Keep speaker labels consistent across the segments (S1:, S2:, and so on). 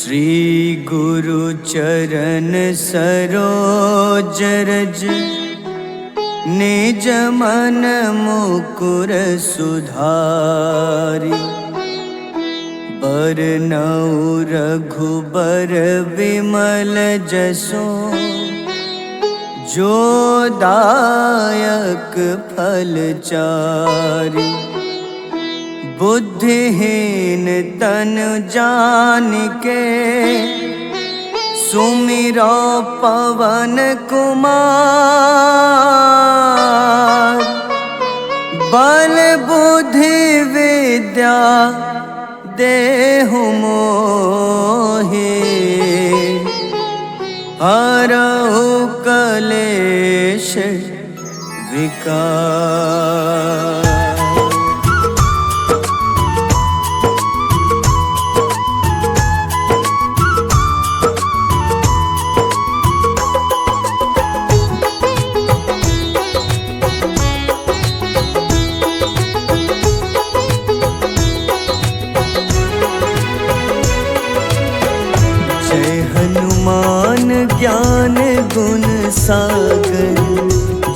S1: श्री गुरु चरण सरोज रज निज मन मुकुर सुधारि। बरनउँ रघुबर विमल जसो जो दायक फल चारि। बुद्धिहीन तनु जानिके सुमिरो पवन कुमार। बल बुद्धि विद्या देहु मोहि हरहु कलेश विकार। जय हनुमान ज्ञान गुण सागर।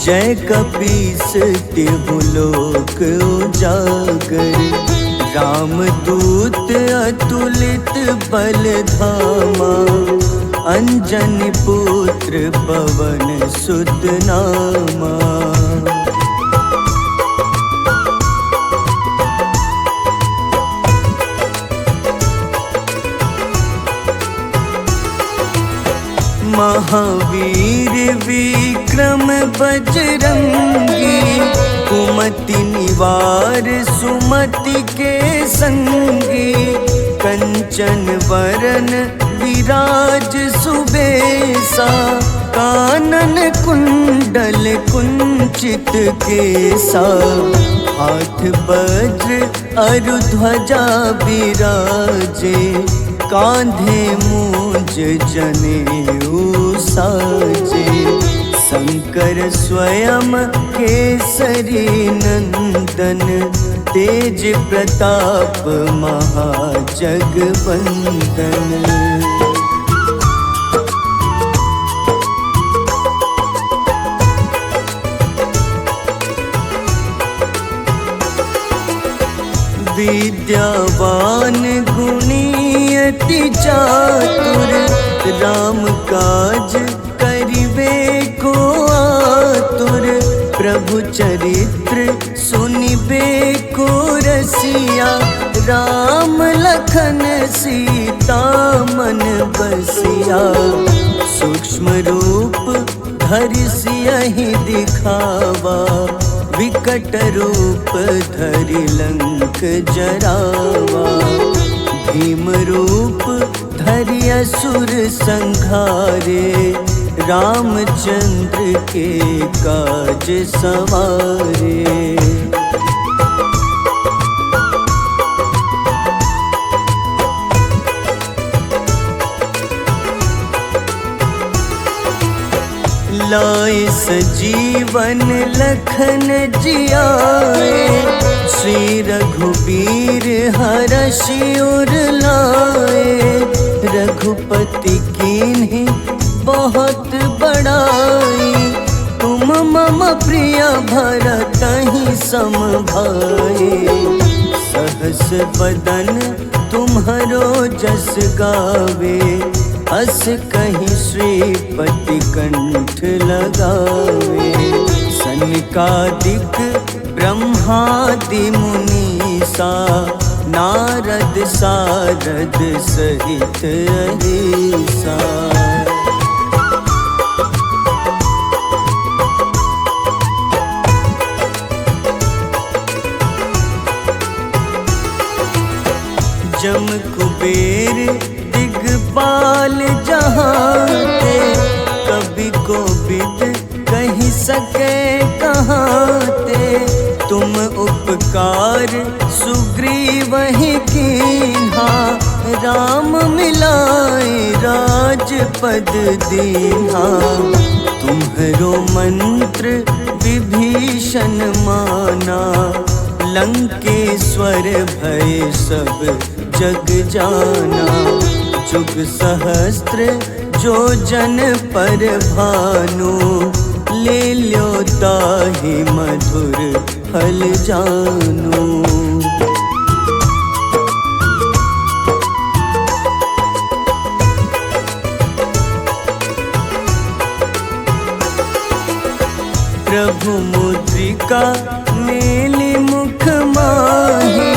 S1: जय कपीस तिहु लोक उजागर। रामदूत अतुलित बल धामा। अंजनी पुत्र पवन सुत नामा। महावीर विक्रम बजरंगी। कुमति निवार सुमति के संगी। कंचन वरन विराज सुबेसा। कानन कुंडल कुंचित केसा। हाथ वज्र अरु ध्वजा बिराजे। कांधे मूंज जनेऊ साजे। शंकर स्वयं केसरी नंदन। तेज प्रताप महाजगवंदन। विद्यावान गुणी अति चातुर। राम काज करिबे को आतुर। प्रभु चरित्र सुनिबे को रसिया। राम लखन सीता मन बसिया। सूक्ष्म रूप धरि सियहि दिखावा। विकट रूप धरि लंक जरावा। भीम रूप धरि असुर संहारे। रामचंद्र के काज सवारे। लाए सजीवन लखन जियाए। श्री रघुबीर हरषि उर लाए। रघुपति कीन्ही बहुत बड़ाई। तुम मम प्रिय भरतहि सम भाई। सहस बदन तुम्हरो जस गावे। अस कहीं श्रीपति कंठ लगावे। सनकादिक ब्रह्मादि मुनीसा। नारद सारद सहित अहिसा। जम कुबेर दिगपाल जहाते। कवि कोविद कहि सके कहाते। तुम उपकार सुग्रीवहि कीन्हा। राम मिलाए राजपद दीन्हा। तुम्हरो मंत्र विभीषण माना। लंकेश्वर भय सब जग जाना। जुग सहस्त्र जो जन पर भानु, ले ल्यो ताहि मधुर फल जानू। प्रभु मुद्रिका मेली मुख माही,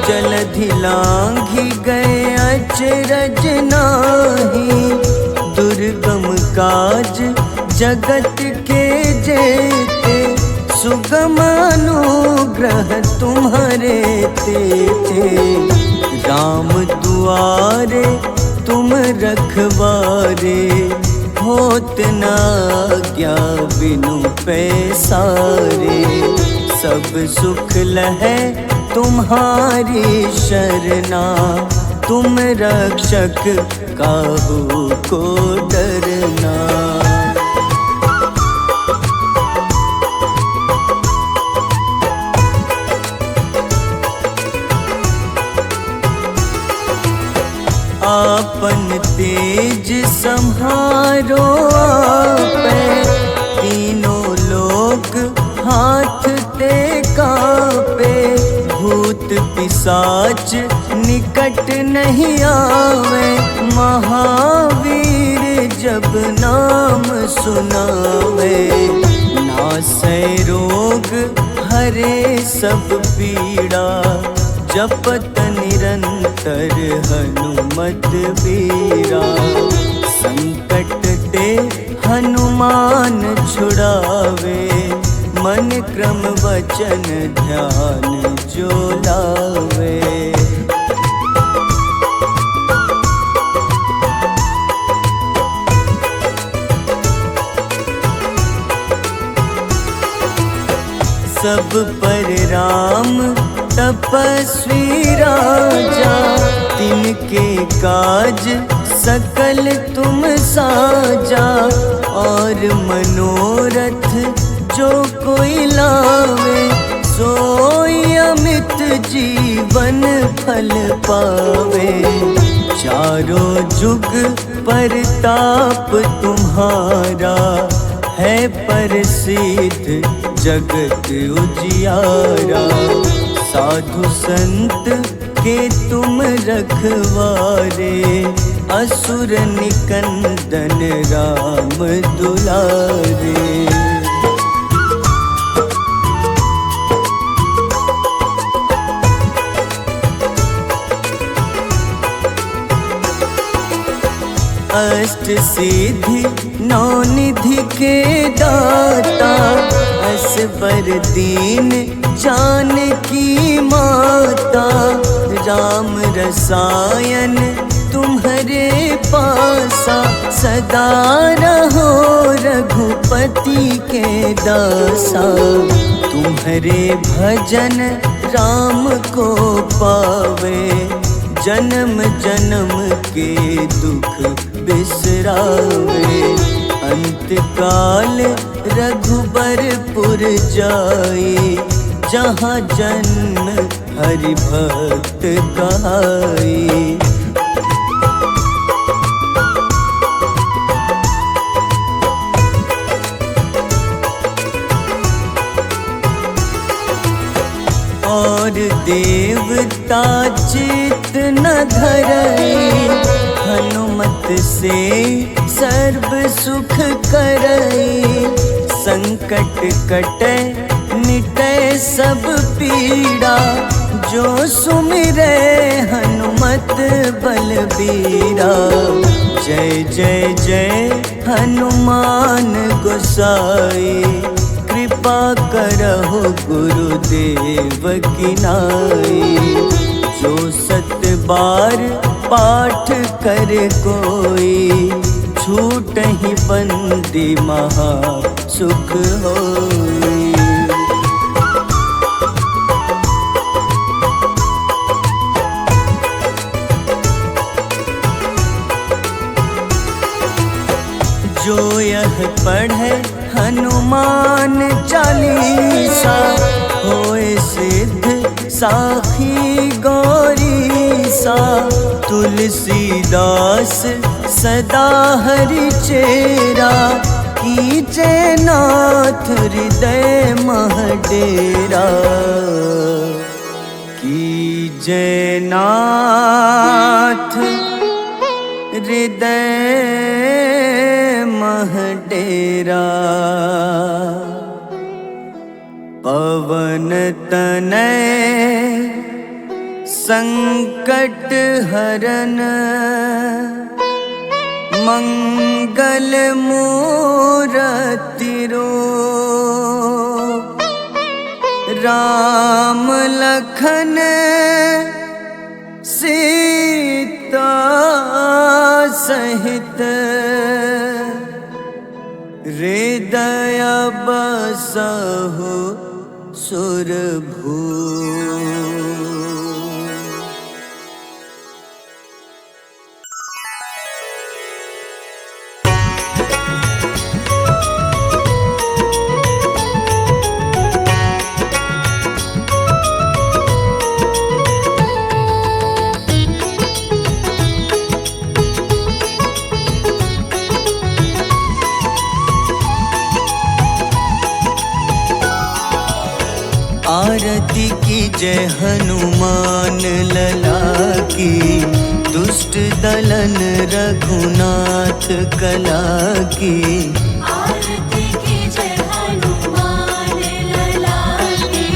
S1: जलधि लांघि गए अचरज नाही। दुर्गम काज जगत के जेते, सुगम अनुग्रह तुम्हारे तेते। राम दुआरे तुम रखवारे, होत न आज्ञा बिनु पैसारे। सब सुख लहै तुम्हारी शरणा, तुम रक्षक काहू को डरना। आपन तेज सम्हारो आपै, तीनों लोक हाथ ते कापे। भूत पिशाच निकट नहीं आवे, महावीर जब नाम सुनावे। नासै रोग हरे सब पीड़ा, जपत निरंतर हनुमत बीरा। संकट ते हनुमान छुड़ावे, मन क्रम वचन ध्यान जो लावे। सब पर राम तपस्वी राजा, तिनके काज सकल तुम साजा। और मनोरथ जो कोई लावे, सोई अमित जीवन फल पावे। चारों जुग परताप तुम्हारा, है प्रसिद्ध जगत उजियारा। साधु संत के तुम रखवारे, असुर निकंदन राम दुलारे। अष्ट सिद्धि नौ निधि के दाता, असबर दीन जानकी माता। राम रसायन तुम्हारे पासा, सदा रहो रघुपति के दासा। तुम्हारे भजन राम को पावे, जन्म जन्म के दुख बिसरावे। अंत काल रघुबरपुर जाई, जहाँ जन्म हरि भक्त कहाई। और देवता चित न धरई, हनुमत से सर्व सुख करई। संकट कटै मिटै सब पीड़ा, जो सुमिरै हनुमत बलबीरा। जय जय जय हनुमान गोसाई, कृपा करहु गुरुदेव की नाई। जो 7 बार पाठ करे कोई, छूटहि बंदी महा सुख होई। जो यह पढ़े हनुमान चालीसा, होए सिद्ध साखी गौरीसा। तुलसीदास सदा हरि चेरा, कीजे नाथ हृदय मह डेरा। कीजे नाथ हृदय मह डेरा। पवन तनय संकट हरन, मंगल मूरति रूप। राम लखन सीता सहित, हृदय बसहु सुरभूप। आरती की जय हनुमान लला की, दुष्ट दलन रघुनाथ कला की।
S2: आरती की जय हनुमान लला की,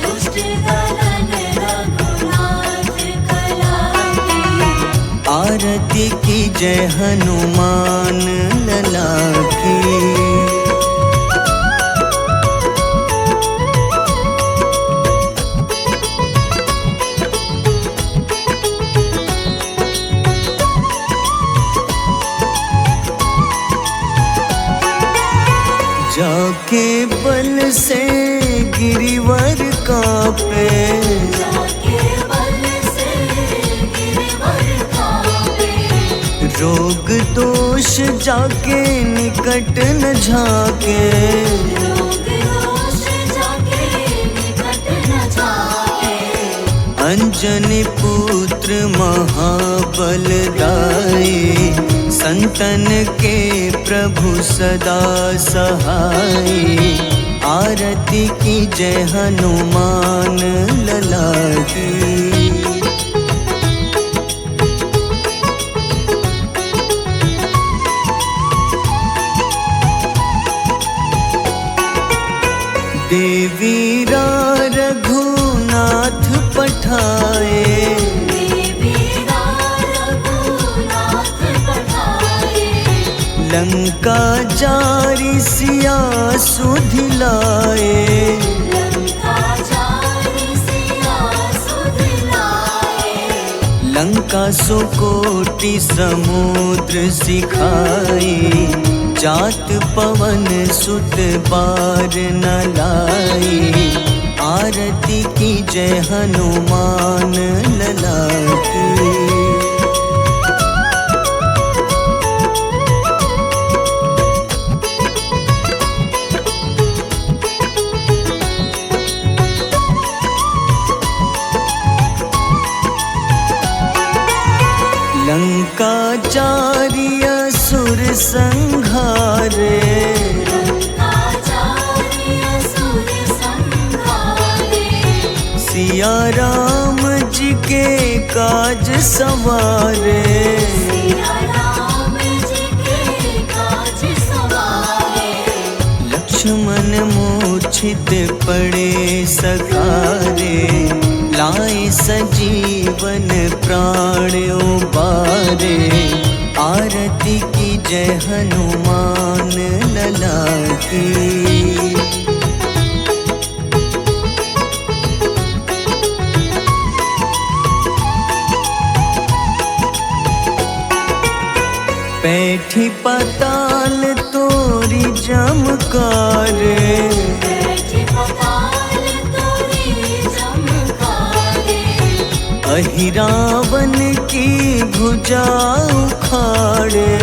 S2: दुष्ट दलन रघुनाथ कला की।
S1: आरती की जय हनुमान लला की। जाके बल से गिरिवर कांपे,
S2: जाके बल से गिरवर कांपे।
S1: रोग दोष जाके निकट न झाके।
S2: रोग दोष जाके निकट न जाके।
S1: अंजनी पुत्र महाबलदाई, संतन के प्रभु सदा सहाय। आरती की जय हनुमान लला की। देवीरा रघुनाथ पठाए, लंका जारी सिया सुधिलाए। लंका सुकोटि समुद्र सिखाए, जात पवन सुत बार न लाए। आरती की जय हनुमान लला की। लंका जारी असुर संघारे, सिया राम जी के काज सवारे। लक्ष्मण मूर्छित पड़े सकारे, लाए सजीवन प्राण उबारे। आरती की जय हनुमान लला की। बैठी पाताल तोरी जमकारे, अहिरावन की भुजा उखाड़े।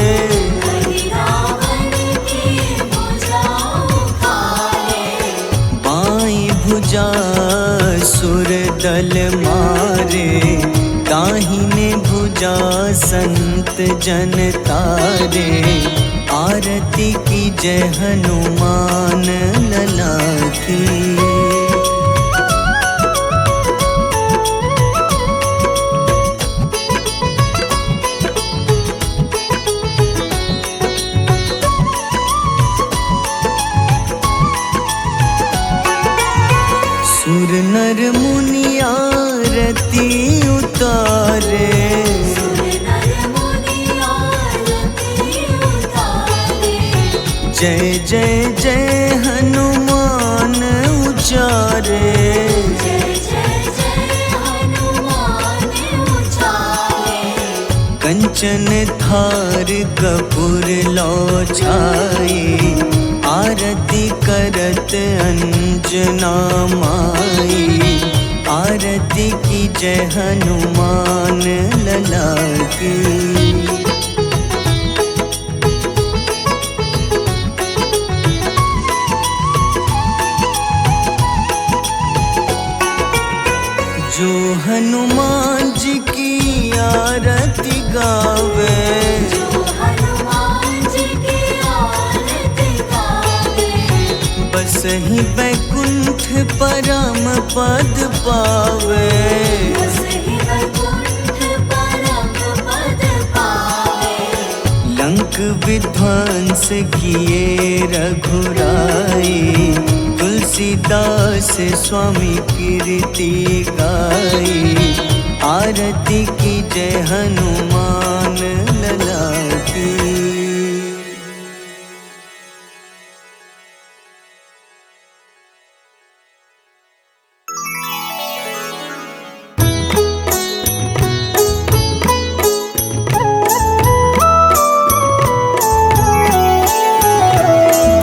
S1: बाईं भुजा सुर दल मारे, दाहिने भुजा संत जन तारे, आरती की जय हनुमान लला की। सुर नर मुनि आरती उतारे, जय जय जय हनुमान उचारे। कंचन थार कपूर लो छाई, आरती करत अंजना माई। आरती की जय हनुमान लला की। जो हनुमान जी की आरती गावे, बस ही बैकुंठ परम पद पावे। लंक विध्वंस किए रघुराई, तुलसीदास स्वामी कीर्ति गाई। आरती की जय हनुमान लला की।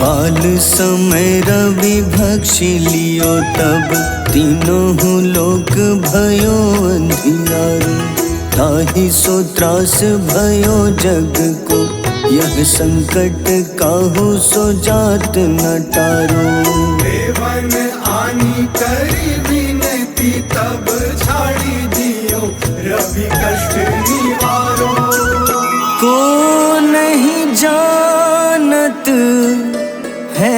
S1: बाल समय रवि भक्षी लियो, तब तीनों लोक भयो अंधियारो। ताहि सो त्रास भयो जग को, यह संकट काहू सो जात न टारो।
S3: देवन आनी करी विनती, तब छाड़ी दियो रवि कष्ट निवारो।
S1: को नहीं जानत है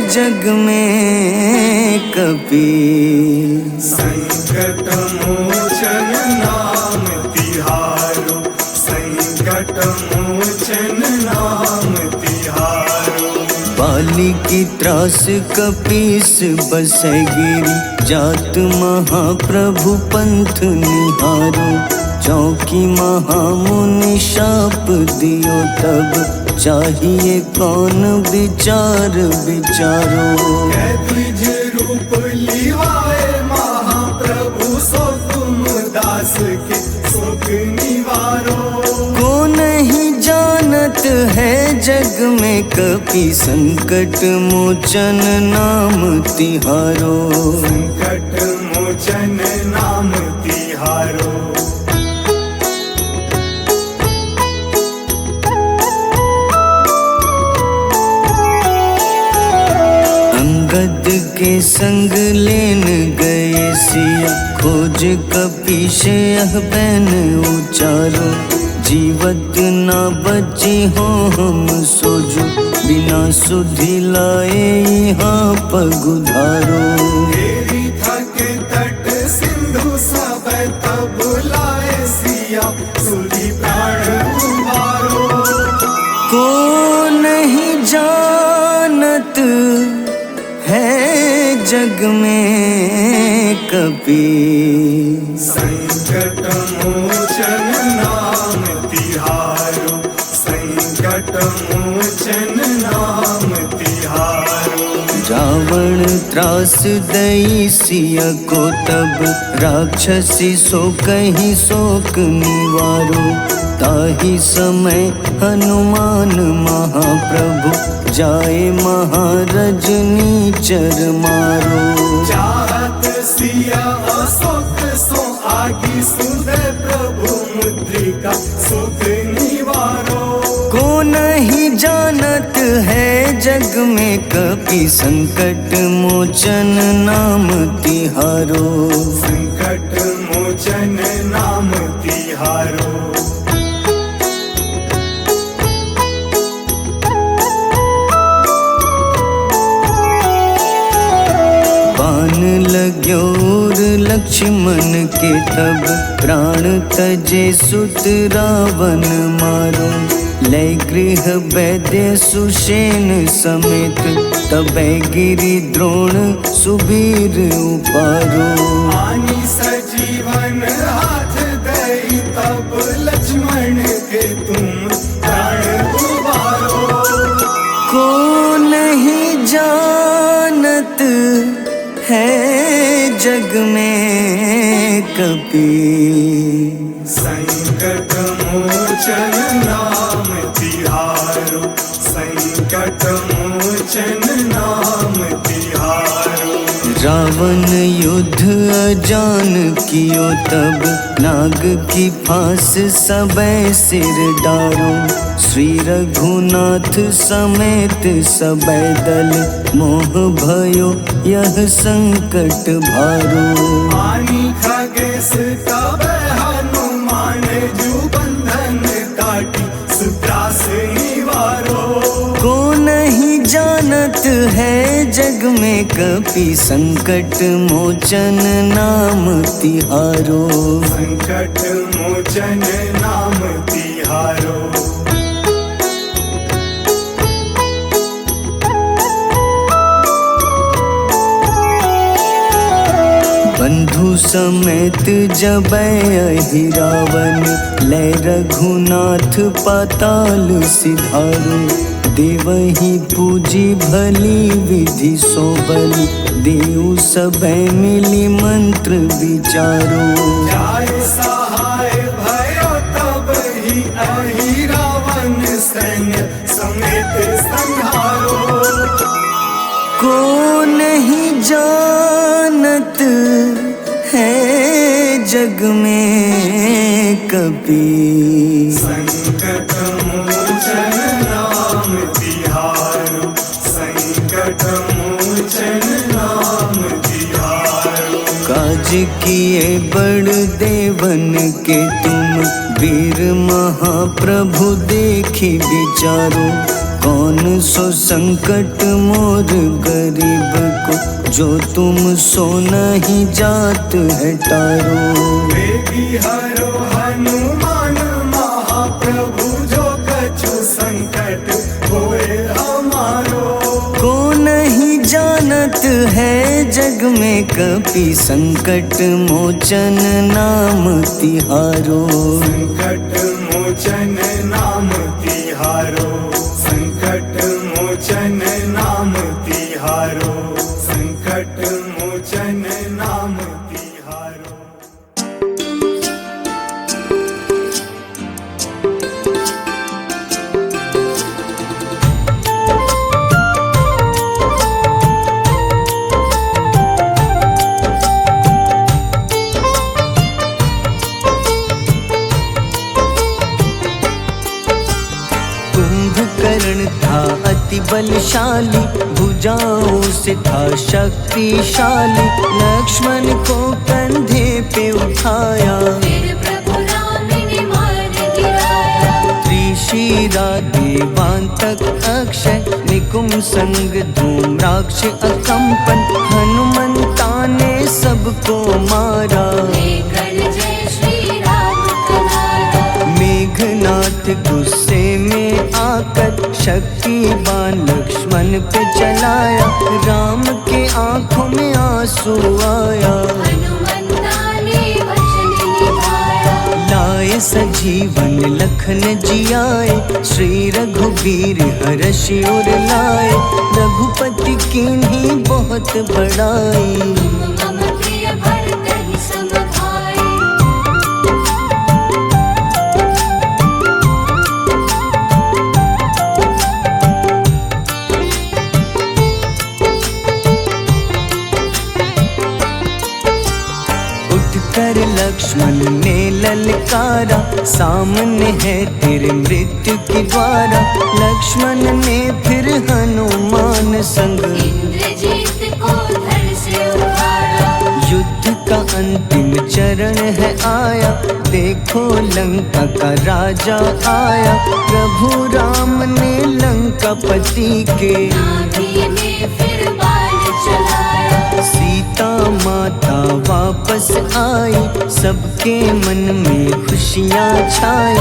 S1: जग में कपि,
S3: संकट मोचन नाम तिहारो। संकट मोचन नाम तिहारो।
S1: बाली की त्रास कपीस बसै गिरी, जात महाप्रभु पंथ निहारो। चौकी महामुनि शाप दियो, तब चाहिए कौन विचार विचारो।
S3: द्विज रूप लिवाए महाप्रभु, सो तुम दास के सुख निवारो।
S1: को नहीं जानत है जग में कपि, संकट मोचन नाम तिहारो।
S3: संकट मोचन नाम तिहारो।
S1: अंगद के संग लेन गए सिया, खोज कपीश यह बैन उचारो। जीवत ना बची हो हम सोजो, बिना सुधि लाए यहाँ पगुधारो।
S3: तेरी थके तट सिंधु सब तब लाए सिया, सुधि प्राण उबारो।
S1: को नहीं जानत है जग में कपि,
S3: संकट मोचन नाम तिहारो। संकट मोचन नाम तिहारो।
S1: रावण त्रास दई सिया को, तब राक्षसी सो कहीं शोक निवारो। ताहि समय हनुमान महाप्रभु, जाए महारजनी चर मारो।
S3: चाहत सिया अशोक सो आगी, सुधे प्रभु मुद्रिका सुख निवारो।
S1: को नहीं जानत है जग में कपि, संकट मोचन नाम तिहारो।
S3: संकट मोचन नाम
S1: लक्ष्मण के तब प्राण तजे सुत रावण मारो। लय गृह वैद्य सुषेण समेत तबै गिरि द्रोण सुबीर उपारो।
S3: आनी सजीवन हाथ दई तब लक्ष्मण के तुम प्राण उबारो।
S1: को नहीं जानत है जग में कपि,
S3: संकट मोचन नाम तिहारो। संकट मोचन नाम तिहारो।
S1: रावण युद्ध अजान कियो तब नाग की फांस सबै सिर डारो। श्री रघुनाथ समेत सबै दल मोह भयो यह संकट भारो।
S3: आनी खगेश तब हनुमान जू बंधन काटी सुत्रास निवारो।
S1: को नहीं जानत है जग में कपि, संकट मोचन नाम तिहारो।
S3: संकट मोचन नाम तिहारो।
S1: बंधु समेत जबै अहि रावण, लय रघुनाथ पाताल सिधारो। देवहि पूजी भली विधि सोबल, देव सबै मिली मंत्र विचारो।
S3: जाय सहाय भयो तब ही अहि रावण सैन्य समेत संहारो।
S1: को नहीं जानत है जग में कपि,
S3: संकट मोचन नाम तिहारो। संकट मोचन नाम तिहारो।
S1: काज किए बड़ देवन के तुम, वीर महाप्रभु देखी विचारो। कौन सो संकट मोर गरीब को, जो तुम सो नहीं जात है टारो।
S3: बेगी हरो हनुमान महाप्रभु, जो कछु संकट होए हमारो।
S1: को नहीं जानत है जग में कपि, संकट मोचन नाम तिहारो।
S3: संकट मोचन नाम तिहारो। संकट मोचन नाम तिहारो। संकट मोचन नाम तिहारो।
S1: कुंभकर्ण था अति बलशाली, भुजाओं से था शक्तिशाली। लक्ष्मण को कंधे पे उठाया,
S2: फिर प्रभु राम ने मार गिराया।
S1: त्रिशिरा देवांतक अक्षय, निकुंभ संग धूम्राक्ष अकंपन। हनुमंता ने सबको मारा,
S2: लेकर जय श्री राम कनारा।
S1: मेघनाथ गुस्से में आकर शक्तिवान लक्ष्मण पे चलाया। राम के आंखों में आंसू आया,
S2: हनुमंता ने वचन निभाया।
S1: लाए सजीवन लखन जियाए, श्री रघुबीर हर्षि उर लाए। रघुपति कीन्ही बहुत बड़ाई,
S2: मम प्रिय भरत ही सम भाई।
S1: उठकर लक्ष्मण ने ललकारा, सामने है तेरे मृत्यु की द्वारा। लक्ष्मण ने फिर हनुमान संग,
S2: इंद्रजीत को धड़ से उतारा।
S1: युद्ध का अंतिम चरण है आया, देखो लंका का राजा आया। प्रभु राम ने लंकापति के,
S2: नाभि में फिर बाण चलाया।
S1: सीता माता वापस आई, सबके मन में खुशियाँ छाई।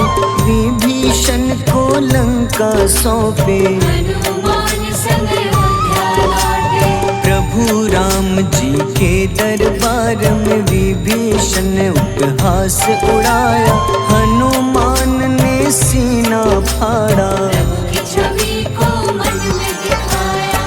S1: विभीषण को लंका सौंपे,
S2: हनुमान संग अयोध्या लौटे।
S1: प्रभु राम जी के दरबार में विभीषण ने उपहास उड़ाया। हनुमान ने सीना फाड़ा,
S2: प्रभु की छवि को मन में दिखाया।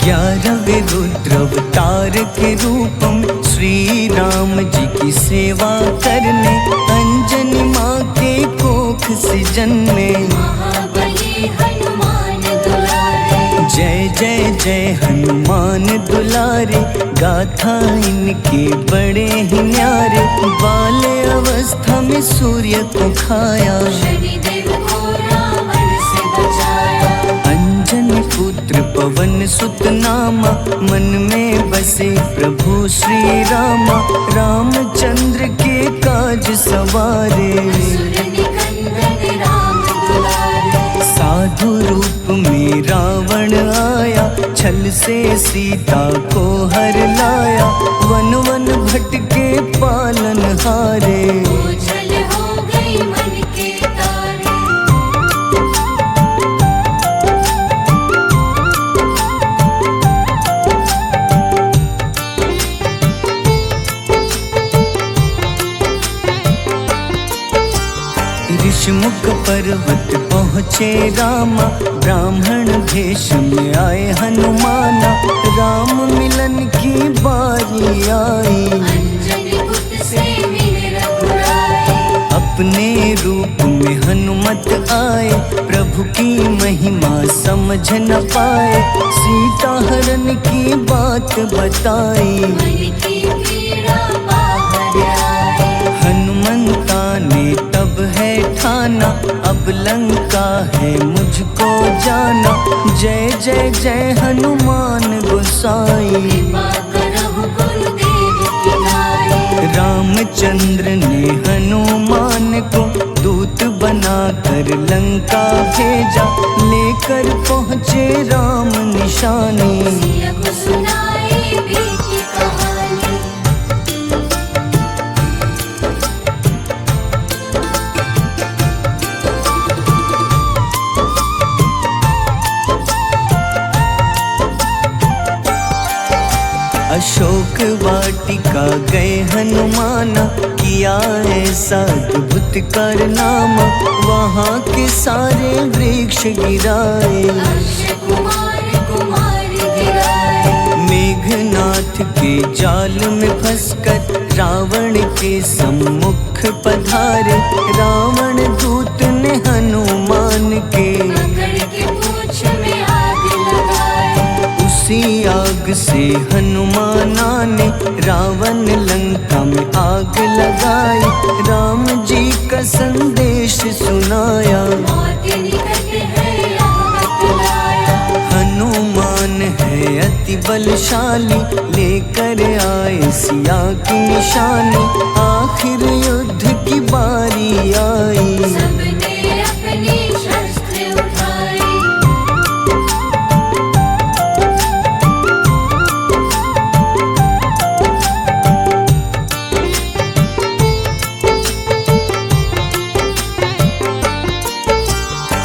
S1: ग्यारहवें रुद्र अवतार के रूप में श्री राम जी की सेवा करने, अंजनी माँ के कोख से जन्मे।
S2: महाबली हनुमान दुलारे,
S1: जय जय जय हनुमान दुलारे, गाथा इनके बड़े ही न्यारे। बाल्य अवस्था में सूर्य को खाया,
S2: शनिदेव को रावण से बचाया।
S1: अंजनी पुत्र पवन सुत नामा, मन में बसे प्रभु श्री रामा। रामचंद्र के काज सवारे,
S2: असुर निकंदन राम दुलारे।
S1: साधु रूप में रावण आया, छल से सीता को हर लाया। वन वन भटके पालन हारे,
S2: ओझल हो गई मन के तारे।
S1: ऋषिमुख पर्वत पहुँचे रामा, ब्राह्मण भेष में आए हनुमाना। राम मिलन की बारी आई,
S2: अंजनी पुत्र से मिले रघुराई।
S1: अपने रूप में हनुमत आए, प्रभु की महिमा समझ न पाए। सीता हरण की बात बताई,
S2: मन की पीड़ा बाहर आई।
S1: हनुमंता ने तब है ठाना, अब लंका है मुझको जाना। जय जय जय हनुमान गोसाई,
S2: कृपा करहु गुरुदेव की नाई।
S1: रामचंद्र ने हनुमान को दूत बनाकर लंका भेजा। लेकर पहुँचे राम निशानी,
S2: सिया को सुनाई बीती कहानी।
S1: अशोक वाटिका गए हनुमाना, किया ऐसा अद्भुत कारनामा। वहाँ के सारे वृक्ष गिराए,
S2: अक्षय कुमार कुमार गिराए।
S1: मेघनाथ के जाल में फंसकर रावण के सम्मुख पधारे। रावण दूत ने हनुमान के
S2: पकड़ के पूंछ में आग लगाए।
S1: उसी आग से हनुमाना ने रावण लंका में आग लगाई। राम जी का संदेश सुनाया,
S2: मौत निकट है यह बतलाया।
S1: हनुमान है अति बलशाली, लेकर आए सिया की निशानी। आखिर युद्ध की बारी आई,
S2: सबने अपनी शस्त्र उठाई।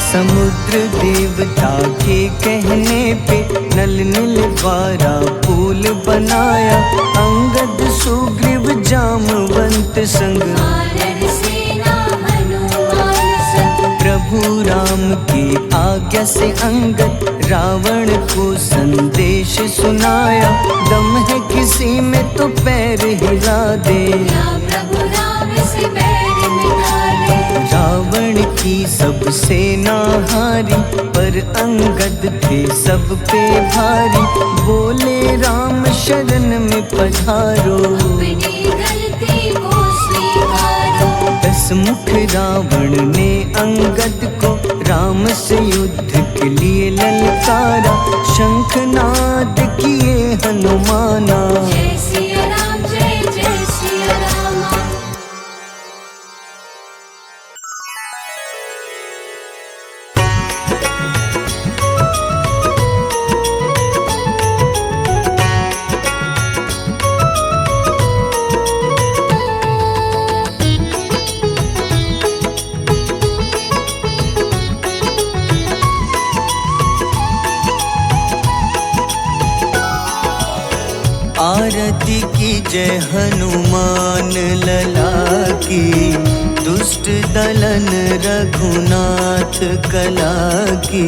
S1: समुद्र देवता के कहने पे नल नील द्वारा पुल बनाया। अंगद सुग्रीव जामवंत संग,
S2: वानर सेना हनुमान संग।
S1: प्रभु राम की आज्ञा से अंगद रावण को संदेश सुनाया। दम है किसी में तो पैर हिला दे,
S2: या प्रभु राम से बैर मिटा दे।
S1: रावण की सब सेना हारी, पर अंगद थे सब पे भारी। बोले राम शरण में पधारो,
S2: अपनी गलती को स्वीकारो।
S1: दस मुख रावण ने अंगद को राम से युद्ध के लिए ललकारा। शंखनाद किए हनुमाना,
S2: जय सिया राम जय जय सिया
S1: जय हनुमान लला की, दुष्ट दलन रघुनाथ कला की।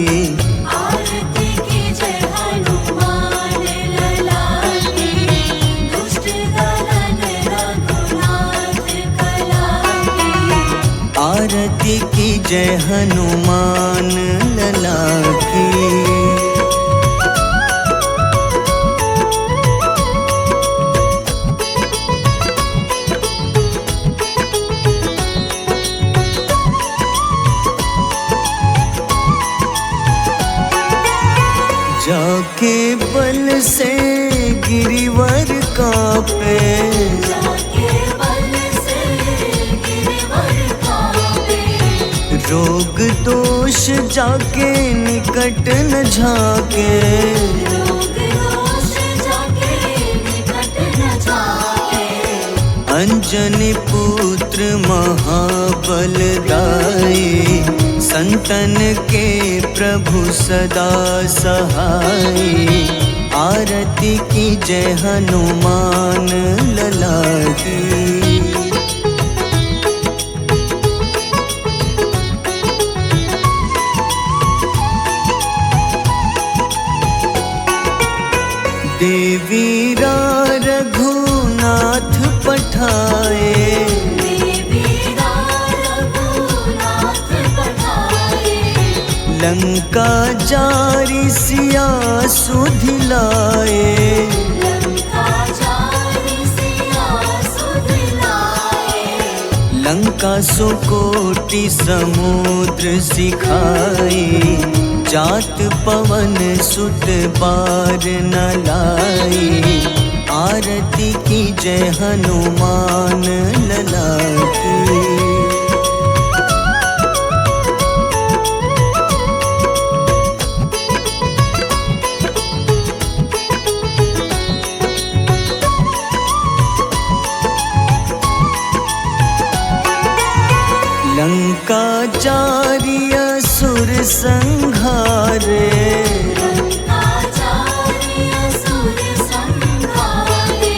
S2: आरती की जय हनुमान लला की, दुष्ट दलन रघुनाथ कला की।
S1: आरती की जय हनुमान लला की। जाके बल से गिरिवर कांपे,
S2: जाके बल से गिरवर कांपे।
S1: रोग दोष जाके निकट न झाके।
S2: रोग दोष जाके निकट न जाके।
S1: अंजनी पुत्र महाबलदाई, संतन के प्रभु सदा सहाय। आरती की जय हनुमान लला की। देवीरा रघुनाथ पठाए,
S2: देवीरा रघुनाथ पठाए।
S1: लंका जारी सिया सुधिलाए।
S2: लंका जारी सिया सुधिलाए।
S1: लंका सुकोटि समुद्र सिखाए। जात पवन सुत बार न लाए। आरती की जय हनुमान लला की। लंका जारी असुर संघारे।
S2: लंका जारी असुर संघारे।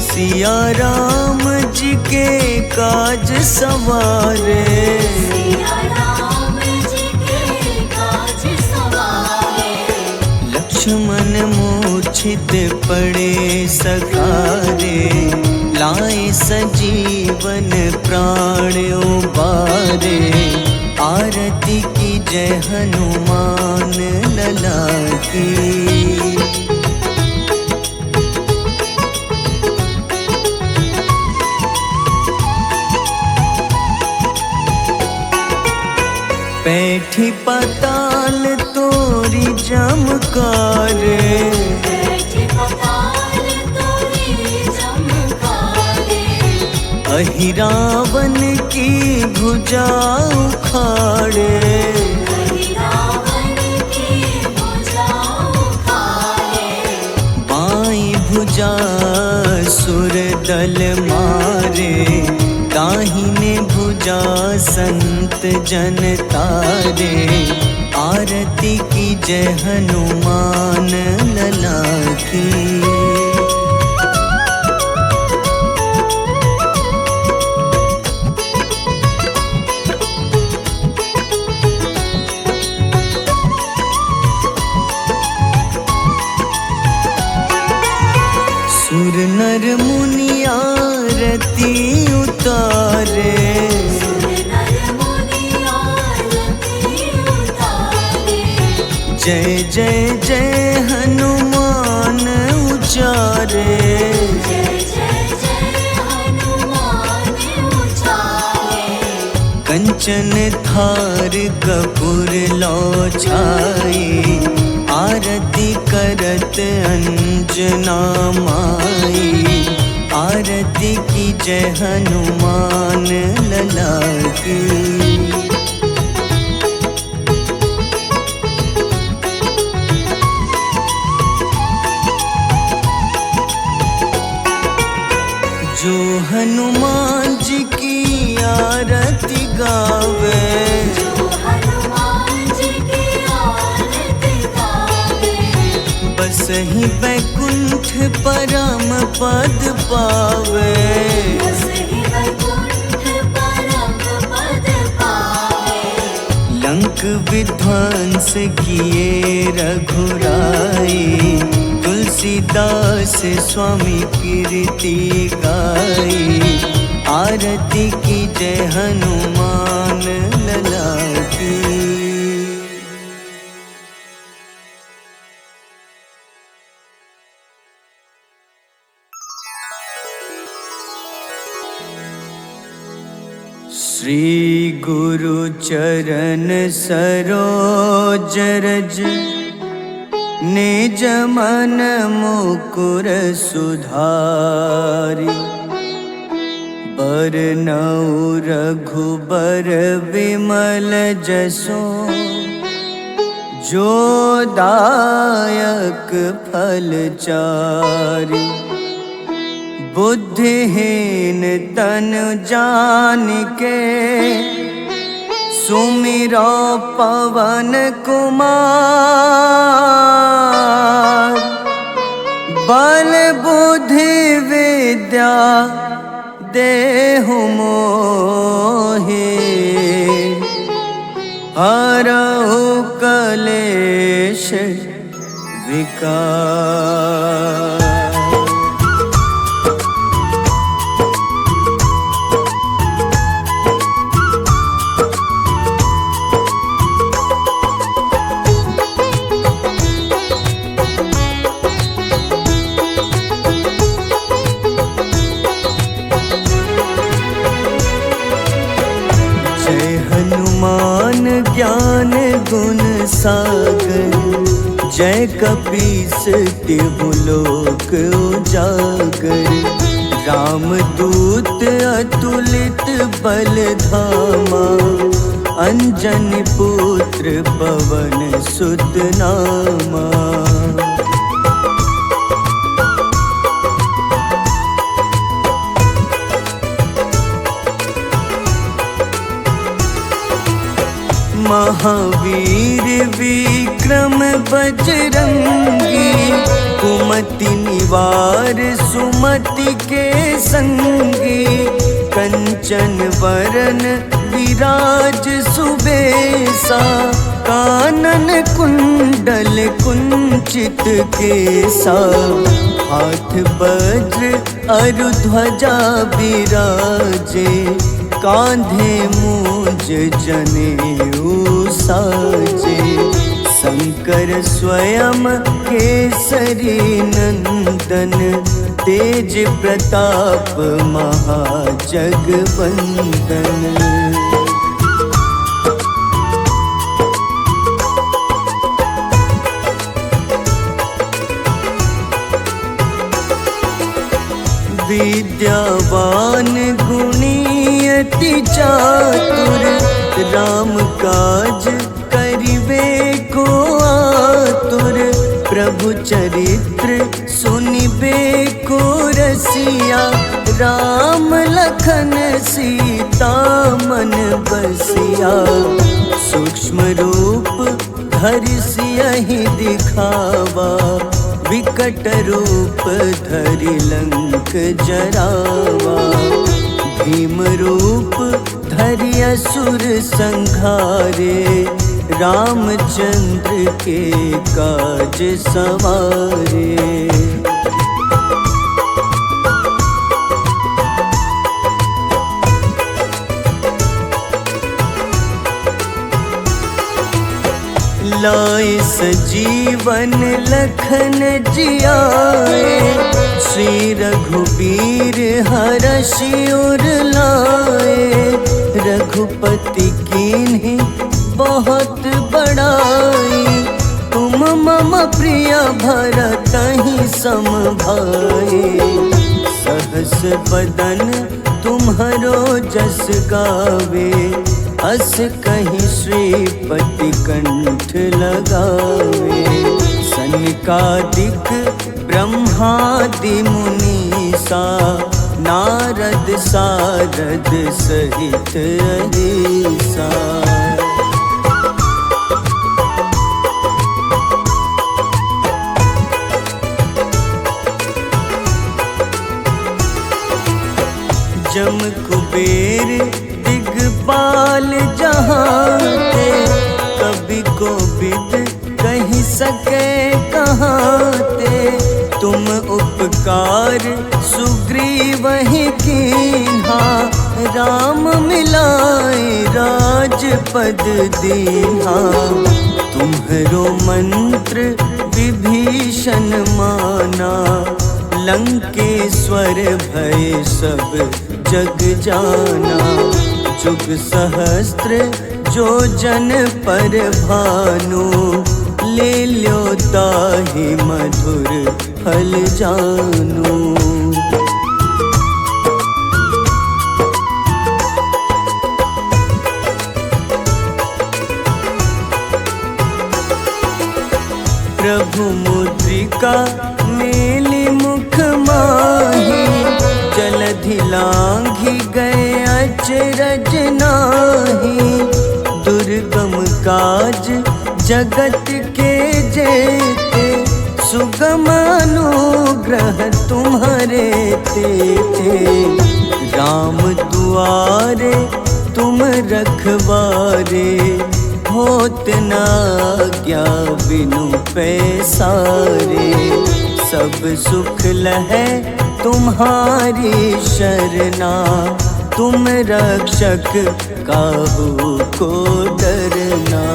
S1: सिया राम जी के काज सवारे।
S2: सिया राम जी के काज सवारे।
S1: लक्ष्मण मूर्छित पड़े सखारे। लाए सजीवन प्राण उबारे। आरती की जय हनुमान लला की। बैठी पाताल तोरी जमकारे।
S2: बैठी पाताल तोरी जमकारे।
S1: अहिरावन की भुजा उखाड़े।
S2: रावण की भुजा उखाड़े।
S1: बाईं भुजा सुर दल मारे। दाहिने भुजा संत जन तारे। आरती की जय हनुमान लला की। सुर नर मुनि आरती उतारे।
S2: सुर नर मुनि आरती उतारे।
S1: जय जय जय हनुमान उचारे।
S2: जय जय जय हनुमान उचारे।
S1: कंचन थार कपूर लो छाई। आरती करत अंजना माई। आरती की जय हनुमान लला की। जो हनुमान जी की आरती गावे।
S2: जो हनुमान जी की आरती गावे।
S1: बस ही ही बैकुंठ परम पद पावे।
S2: बसहि वैकुंठ परम पद पावे।
S1: लंक विध्वंस किए रघुराई, तुलसीदास स्वामी कीर्ति गाई। आरती की जय हनुमान लला की। श्री गुरु चरण सरोज रज, निज मन मुकुर सुधारि। बरनउँ रघुबर विमल जसो, जो दायक फल चारि। बुद्धिहीन तनु जानिके, सुमिरो पवन कुमार। बल बुद्धि विद्या देहु मोहि, हरहु कलेश विकार। ज्ञान गुण सागर, जय कपीस तिहु लोक उजागर। रामदूत अतुलित बल धामा, अंजनी पुत्र पवन सुत नामा। महावीर विक्रम बजरंगी, कुमति निवार सुमति के संगी। कंचन वरन विराज सुबेसा, कानन कुंडल कुंचित केसा। हाथ वज्र अरु ध्वजा बिराजे, कांधे मूंज जनेऊ साजे। शंकर स्वयं केसरी नंदन, तेज प्रताप महाजगवंदन। विद्यावान गुणी अति चातुर, राम काज करिबे को आतुर। प्रभु चरित्र सुनिबे को रसिया, राम लखन सीता मन बसिया। सूक्ष्म रूप धरि सियहि दिखावा, विकट रूप धरि लंक जरावा। भीम रूप धरि असुर संहारे, रामचंद्र के काज सवारे। लाए सजीवन लखन जियाए, श्री रघुबीर हरषि उर लाए। रघुपति कीन्ही बहुत बड़ाई, तुम मम प्रिय भरतहि सम भाई। सहस बदन तुम्हरो जस गावे, अस कहीं श्रीपति कंठ लगावे। सनकादिक ब्रह्मादि मुनीसा, नारद सारद सहित अहिसा। कुबेर दिगपाल जहाँते, कभी को विद कही सके कहाँते। तुम उपकार सुग्रीव ही कीन्हा, राम मिलाए राजपद दीन्हा। तुम्हरो मंत्र विभीषण माना, लंकेश्वर भय सब जग जाना। जुग सहस्त्र जो जन पर भानु, ले ल्यो ताहि मधुर फल जानू। प्रभु मुद्रिका मेली मुख माही, जलधि लांघि गए अचरज नाही। दुर्गम काज जगत के जेते, सुगम अनुग्रह तुम्हारे तेते। राम दुआरे तुम रखवारे, होत न आज्ञा बिनु पैसारे। सब सुख लहै तुम्हारी शरणा, तुम रक्षक काहू को डरना।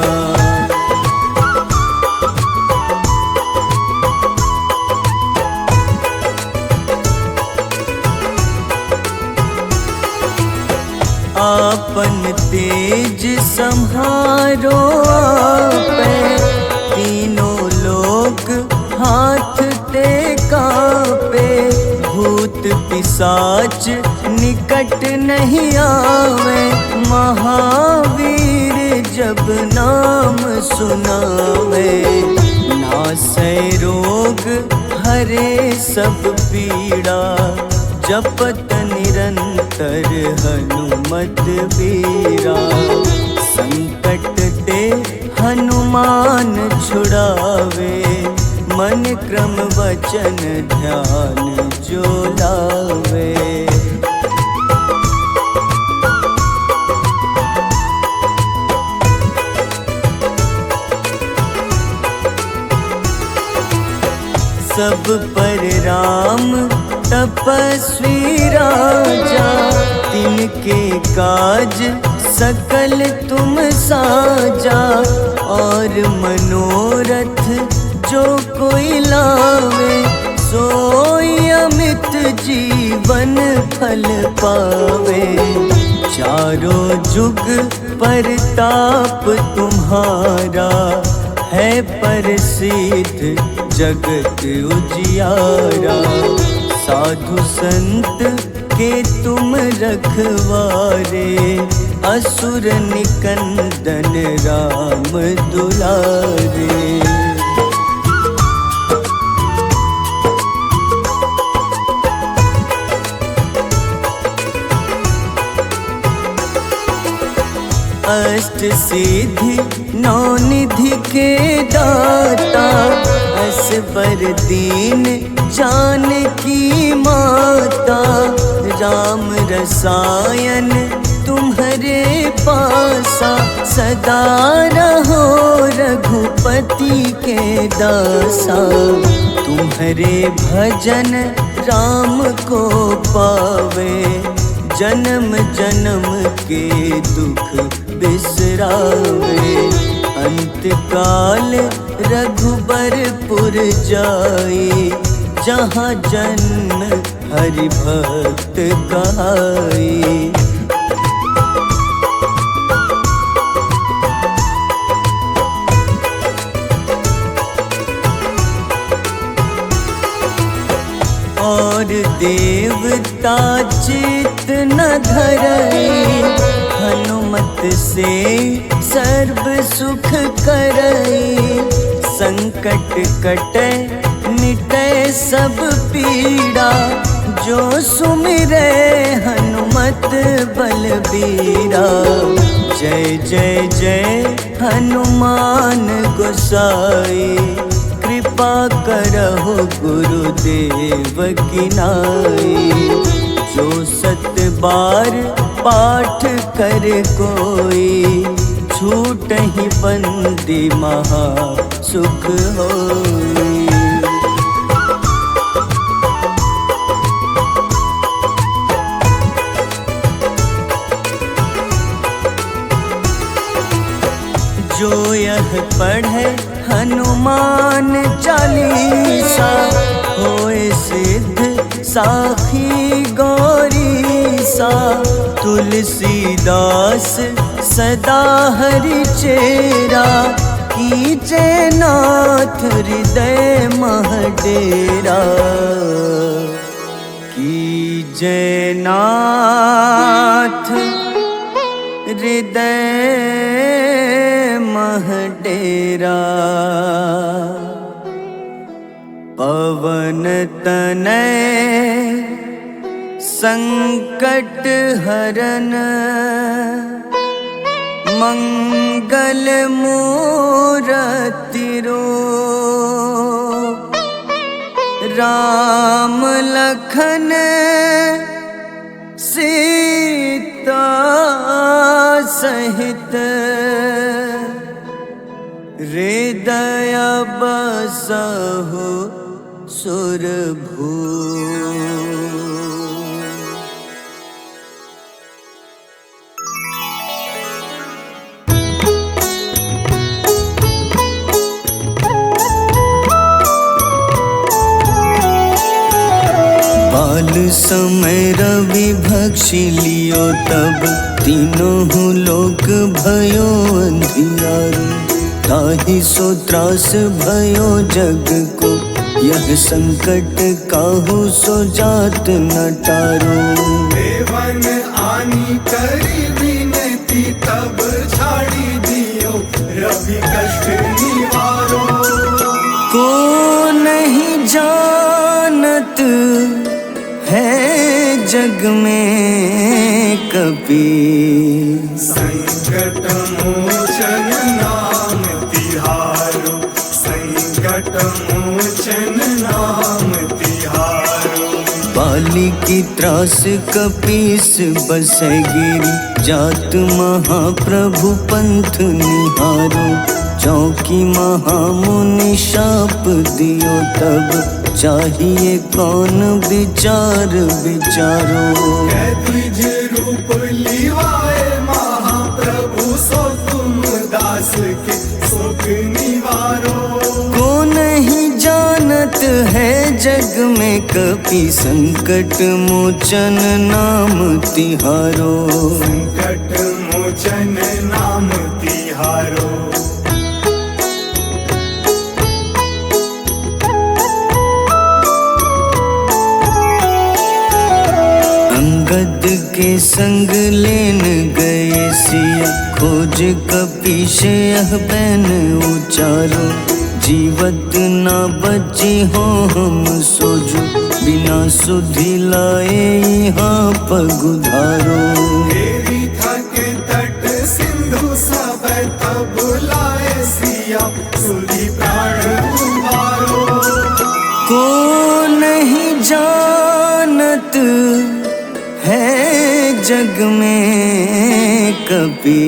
S1: आपन तेज सम्हारो आपै, तीनों लोक हाथ ते कांपे। भूत पिशाच निकट नहीं आवे, महावीर जब नाम सुनावे। नासै रोग हरे सब पीड़ा, जपत निरंतर हनुमत बीरा। संकट ते हनुमान छुड़ावे, मन क्रम वचन ध्यान जो लावे। सब पर राम तपस्वी राजा, तिनके काज सकल तुम साजा। और मनोरथ जो कोई लावे, सोई अमित जीवन फल पावे। चारों जुग परताप तुम्हारा, है प्रसिद्ध जगत उजियारा। साधु संत के तुम रखवारे, असुर निकंदन राम दुलारे। अष्ट सिद्धि नौ निधि के दाता, असबर दीन जानकी माता। राम रसायन तुम्हारे पासा, सदा रहो रघुपति के दासा। तुम्हारे भजन राम को पावे, जन्म जन्म के दुख बिसरावे। अंत काल रघुबरपुर जाई, जहाँ जन्म हरि भक्त कहाई। और देवता चित न धरई, हनुमत से सर्व सुख करई। संकट कटे मिटे सब पीड़ा, जो सुमिरे हनुमत बलबीरा। जय जय जय हनुमान गोसाई, कृपा करहु गुरुदेव की नाई। जो 7 बार पाठ कर कोई, छूटहि बंदी महा सुख होई। जो यह पढ़े हनुमान चालीसा, होए सिद्ध साखी गौरीसा। तुलसीदास सदा हरि चेरा, कीजे नाथ हृदय मह डेरा। कीजे नाथ हृदय मह डेरा। पवन तनय संकट हरन, मंगल मूरति रूप। राम लखन सीता सहित, हृदय बसहु सुरभूप। बाल समय रवि भक्षि लियो, तब तीनों लोक भयो अंधियारो। ताहि सो त्रास भयो जग को, यह संकट काहू सो जात न टारो।
S3: देवन आनी करी विनती, तब झाड़ी दियो रवि कष्ट निवारो।
S1: को नहीं जानत है जग में कपि,
S3: संकट मोचन नाम तिहारो। संकट मोचन नाम तिहारो।
S1: बाली की त्रास कपीस बसै गिरी, जात महाप्रभु पंथ निहारो। चौकी महामुनि शाप दियो, तब चाहिए कौन विचार विचारो।
S3: द्विज रूप लिवाए महाप्रभु, सो तुम दास के शोक निवारो।
S1: को नहीं जानत है जग में कपि, संकट मोचन नाम तिहारो।
S3: संकट मोचन नाम तिहारो।
S1: अंगद के संग लेन गए सिया, खोज कपीश यह बैन उचारो। जीवत ना बची हो हम सोजो, बिना सुधि लाए यहाँ पगुधारो।
S3: देवी थके तट सिंधु सब, तब लाए सिया सुधि प्राण उबारो।
S1: को नहीं जानत है जग में कपि,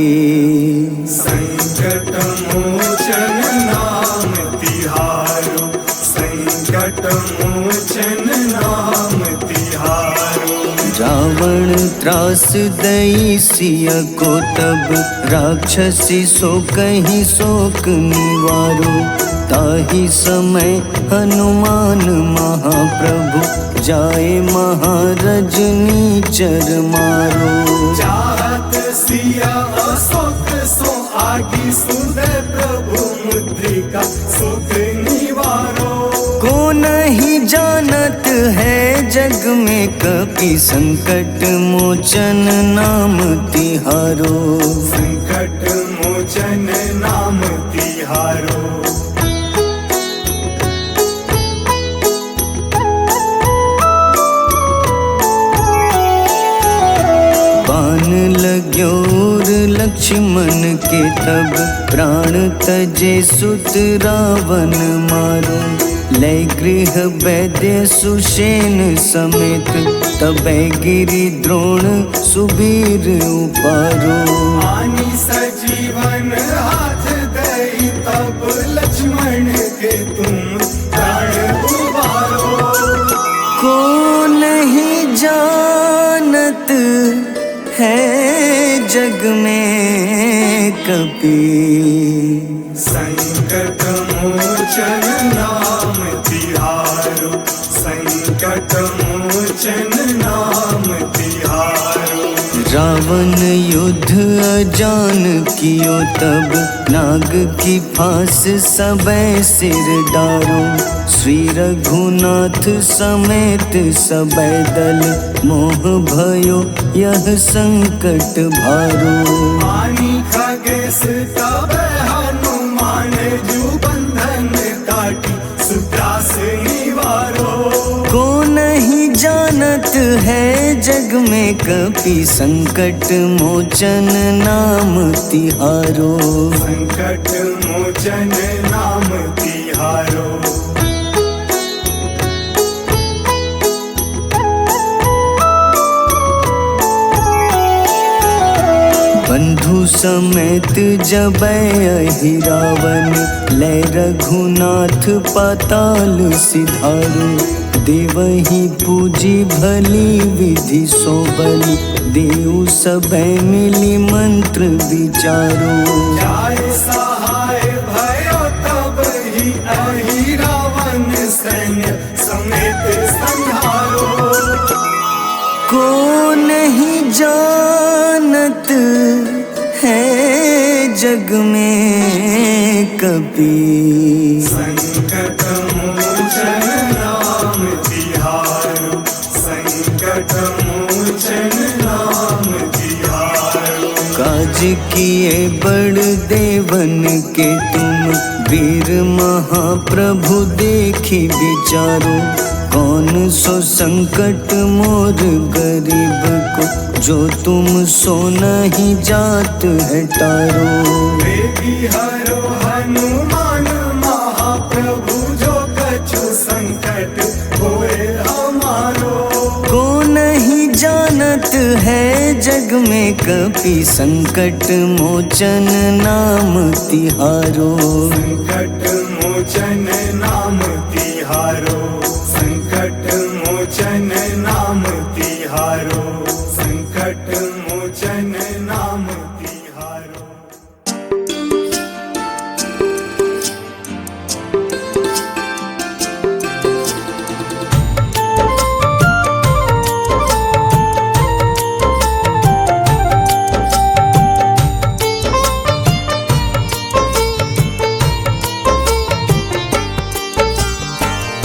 S3: संकट मोचन नाम तिहारो। संकट मोचन नाम तिहारो।
S1: रावण त्रास दई सिया को, तब राक्षसी सो कहीं शोक निवारो। ताहि समय हनुमान महाप्रभु, जाए महारजनी चर मारो।
S3: चाहत सिया अशोक सो आगी, सुदय प्रभु मुद्रिका सुख निवारो।
S1: को नहीं जानत है जग में कपि, संकट मोचन नाम तिहारो।
S3: संकट मोचन नाम तिहारो।
S1: बाण लग्योर लक्ष्मण के, तब प्राण तजे सुत रावण मारो। लय गृह वैद्य सुषेण समेत तबै गिरि द्रोण सुबीर उपारो।
S3: आनी सजीवन हाथ दई तब लक्ष्मण के तुम प्राण उबारो।
S1: को नहीं जानत है जग में कपि,
S3: संकट मोचन नाम तिहारो, संकट मोचन नाम तिहारो।
S1: रावण युद्ध अजान कियो तब नाग की फांस सबै सिर डारो। श्री रघुनाथ समेत सबै दल मोह भयो यह संकट भारो।
S3: आनी खगेश तब हनुमान जू बंधन काटी सुत्रास निवारो।
S1: को नहीं जानत है जग में कपि, संकट मोचन नाम तिहारो।
S3: संकट मोचन नाम तिहारो।
S1: बंधु समेत जबै अहि रावण, लय रघुनाथ पाताल सिधारो। देवहि पूजी भली विधि सो बलि, देव सबै मिली मंत्र विचारो।
S3: जाय सहाय भयो तब ही अहि रावण सैन्य समेत संहारो।
S1: को नहीं जानत है जग में कपि,
S3: संकट मोचन नाम तिहारो, संकट मोचन नाम तिहारो।
S1: काज किए बड़ देवन के तुम, वीर महाप्रभु देखी विचारो। कौन सो संकट मोर गरीब को, जो तुम सो नहीं जात है टारो।
S3: बेगी हरो हनुमान महाप्रभु, जो कछु संकट होए हमारो।
S1: को नहीं जानत है जग में कपि, संकट मोचन नाम तिहारो।
S3: संकट मोचन नाम तिहारो, संकट मोचन नाम तिहारो, संकट मोचन नाम तिहारो।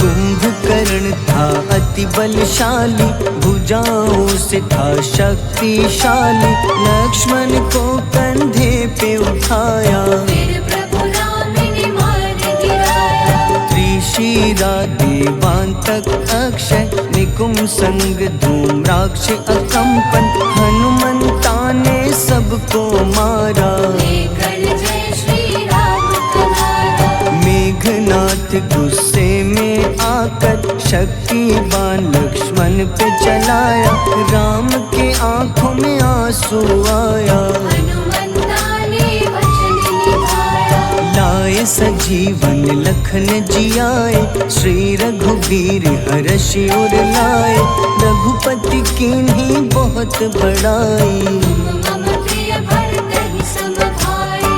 S1: कुंभकर्ण था अति बलशाली, भुजाओं से था शक्तिशाली। लक्ष्मण को कंधे पे उठाया,
S2: फिर प्रभु राम ने मार गिराया।
S1: त्रिशिरा देवांतक अक्षय, निकुंभ संग धूम्राक्ष अकंपन। हनुमंता ने सबको मारा,
S2: लेकर जय श्री राम तुम्हारा।
S1: मेघनाथ गुस्से में आकर शक्तिवान लक्ष्मण पे चलाया। राम के आंखों में आंसू आया,
S2: हनुमंता ने वचन निभाया।
S1: लाए सजीवन लखन जियाए, श्री रघुवीर हर्षि उर लाए। रघुपति कीन्ही बहुत बड़ाई,
S2: मम प्रिय भरत ही सम भाई।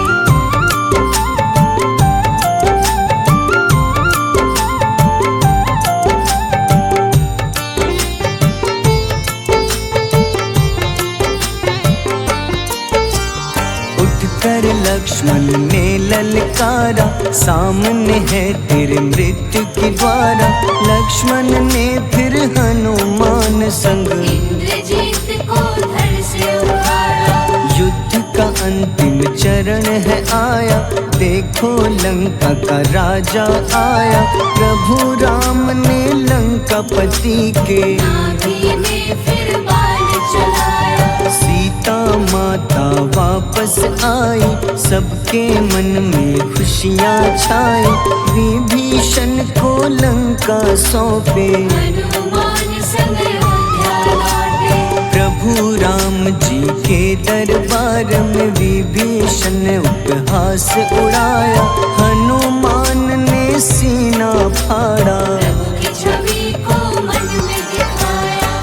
S1: उठकर लक्ष्मण ने ललकारा, सामने है तेरे मृत्यु की द्वारा। लक्ष्मण ने फिर हनुमान संग,
S2: इंद्रजीत को धड़ से उतारा।
S1: युद्ध का अंतिम चरण है आया, देखो लंका का राजा आया। प्रभु राम ने लंकापति के,
S2: नाभि में फिर बाण चलाया।
S1: सीता माता वापस आई, सबके मन में खुशियाँ छाई। विभीषण को लंका सौंपे,
S2: हनुमान संग अयोध्या लौटे।
S1: प्रभु राम जी के दरबार में विभीषण ने उपहास उड़ाया। हनुमान ने सीना फाड़ा,
S2: प्रभु की छवि को मन में दिखाया।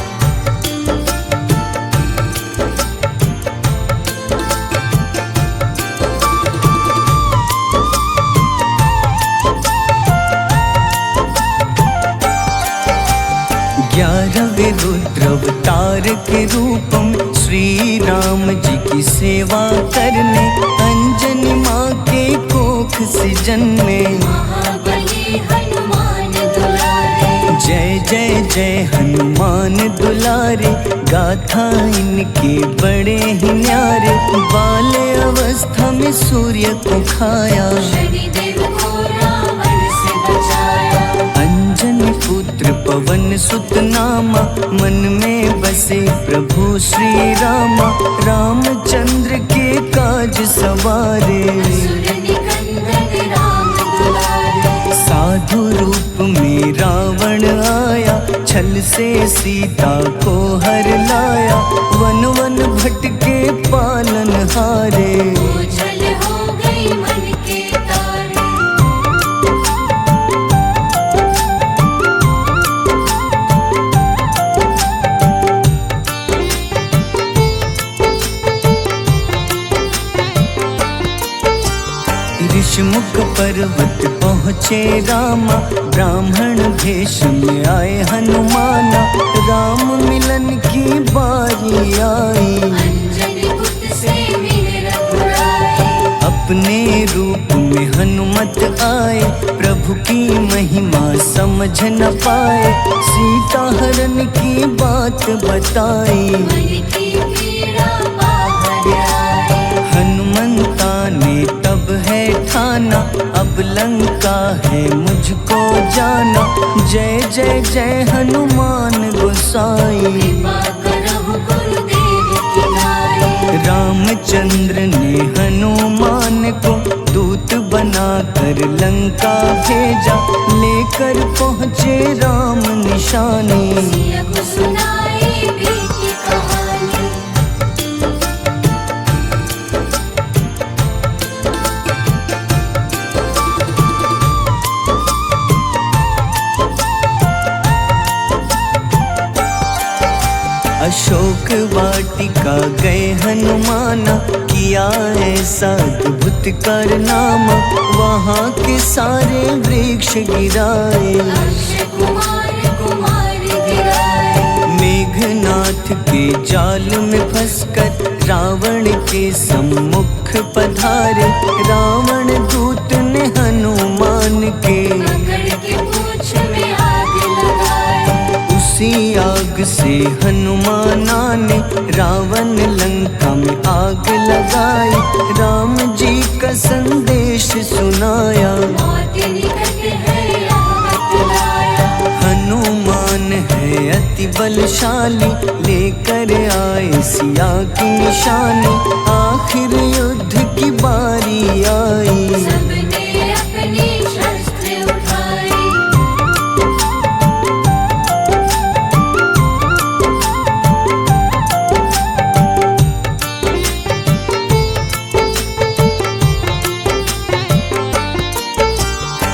S1: ग्यारहवें रुद्र अवतार के रूपम श्री राम जी की सेवा करने, अंजनी माँ के कोख से जन्मे।
S2: महाबली हनुमान दुलारे,
S1: जय जय जय हनुमान दुलारे, गाथा इनके बड़े ही न्यारे। बाल्य अवस्था में सूर्य को खाया,
S2: शनिदेव को रावण से बचाया।
S1: अंजनी पुत्र पवन सुत नामा, मन में बसे प्रभु श्री रामा। रामचंद्र के काज सवारे,
S2: असुर निकंदन राम दुलारे।
S1: साधु रूप में रावण आया, छल से सीता को हर लाया। वन वन भटके पालन हारे,
S2: ओझल हो गई मन के तारे।
S1: ऋषमुख पर्वत पहुँचे रामा, ब्राह्मण भेष में आए हनुमाना। राम मिलन की बारी आई,
S2: अंजनी पुत्र से मिल रघुराई।
S1: अपने रूप में हनुमत आए, प्रभु की महिमा समझ न पाए। सीता हरण की बात बताई,
S2: मन की पीड़ा बाहर आई।
S1: हनुमंता ने तब है ठाना, अब लंका है मुझको जाना। जय जय जय हनुमान गोसाई,
S2: कृपा करहु गुरुदेव की नाई।
S1: रामचंद्र ने हनुमान को दूत बनाकर लंका भेजा। लेकर पहुँचे राम निशानी,
S2: सिया को सुनाई बीती कहानी।
S1: अशोक वाटिका गए हनुमाना, किया ऐसा अद्भुत कारनामा। वहाँ के सारे वृक्ष गिराए,
S2: अक्षय कुमार कुमार गिराए।
S1: मेघनाथ के जाल में फंसकर रावण के सम्मुख पधारे। रावण दूत ने हनुमान के
S2: पकड़ के पूंछ में आग लगाई।
S1: उसी आग से हनुमाना ने रावण लंका में आग लगाई। राम जी का संदेश सुनाया,
S2: मौत निकट है आफत लाया।
S1: हनुमान है अति बलशाली, लेकर आए सिया की निशानी। आखिर युद्ध की बारी आई,
S2: सबने अपनी शस्त्र उठाई।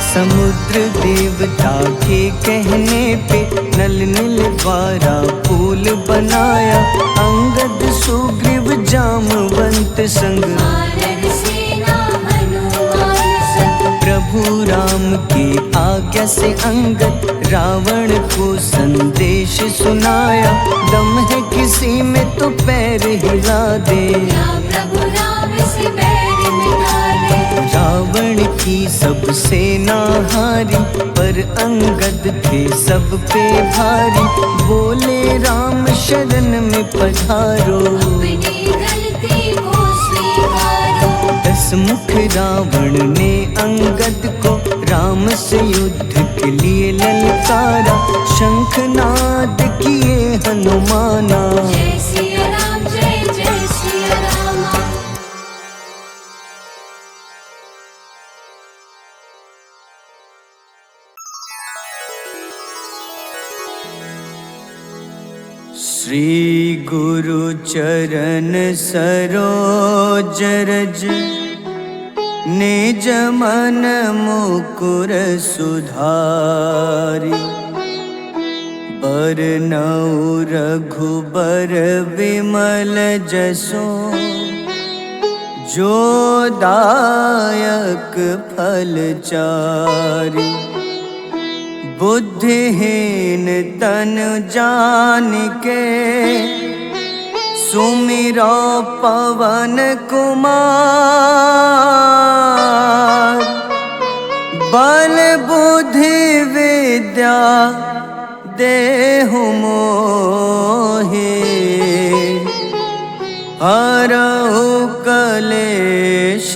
S1: समुद्र देवता के कहने पे नल नील द्वारा पुल बनाया। अंगद सुग्रीव जामवंत संग,
S2: वानर सेना हनुमान संग।
S1: प्रभु राम की आज्ञा से अंगद रावण को संदेश सुनाया। दम है किसी में तो पैर हिला दे,
S2: या प्रभु राम से बैर मिटा दे।
S1: रावण की सब सेना हारी, पर अंगद थे सब पे भारी। बोले राम शरण में पधारो,
S2: अपनी गलती को स्वीकारो।
S1: दस मुख रावण ने अंगद को राम से युद्ध के लिए ललकारा। शंखनाद किए हनुमाना,
S2: जय सिया राम जय
S1: श्री गुरु चरण सरोज रज निज मन मुकुर सुधारि बरनउँ रघुबर विमल जसो जो दायक फल चारि बुद्धिहीन तनु जानिके सुमिरो पवन कुमार बल बुद्धि विद्या देहु मोहि हरहु कलेश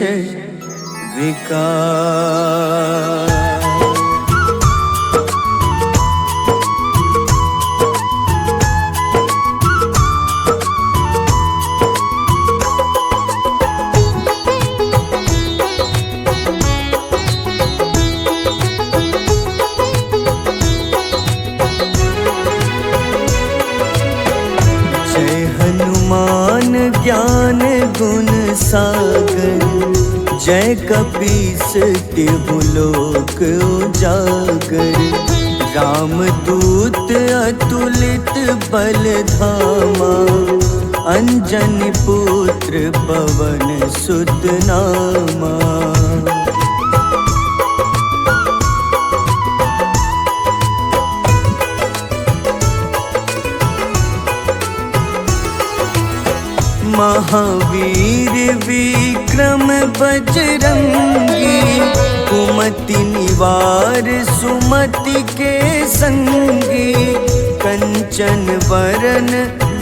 S1: विकार। हनुमान ज्ञान गुण सागर जय कपीस तिहु लोक उजागर रामदूत अतुलित बल धामा अंजनी पुत्र पवन सुत नामा। महावीर विक्रम बजरंगी कुमति निवार सुमति के संगी कंचन वरन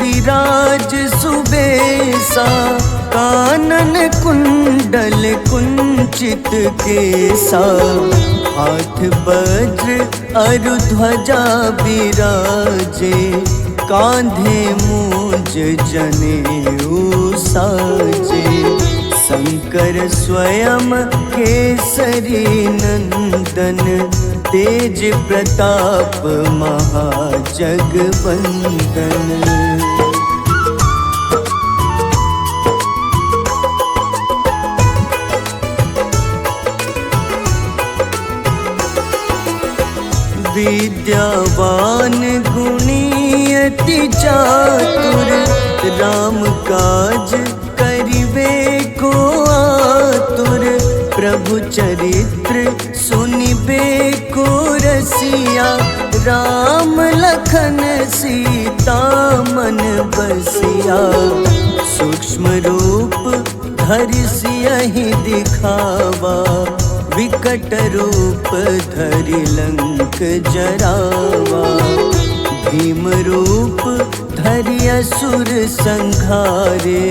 S1: विराज सुबेसा कानन कुंडल कुंचित केसा हाथ वज्र अरु ध्वजा बिराजे कांधे मूंज जनेऊ साजे शंकर स्वयं केसरी नंदन तेज प्रताप महाजगवंदन। विद्यावान गुणी अति चातुर राम काज करिबे को आतुर प्रभु चरित्र सुनिबे को रसिया राम लखन सीता मन बसिया सूक्ष्म रूप धरि सियहि दिखावा विकट रूप धरि लंक जरावा भीम रूप धरि असुर संहारे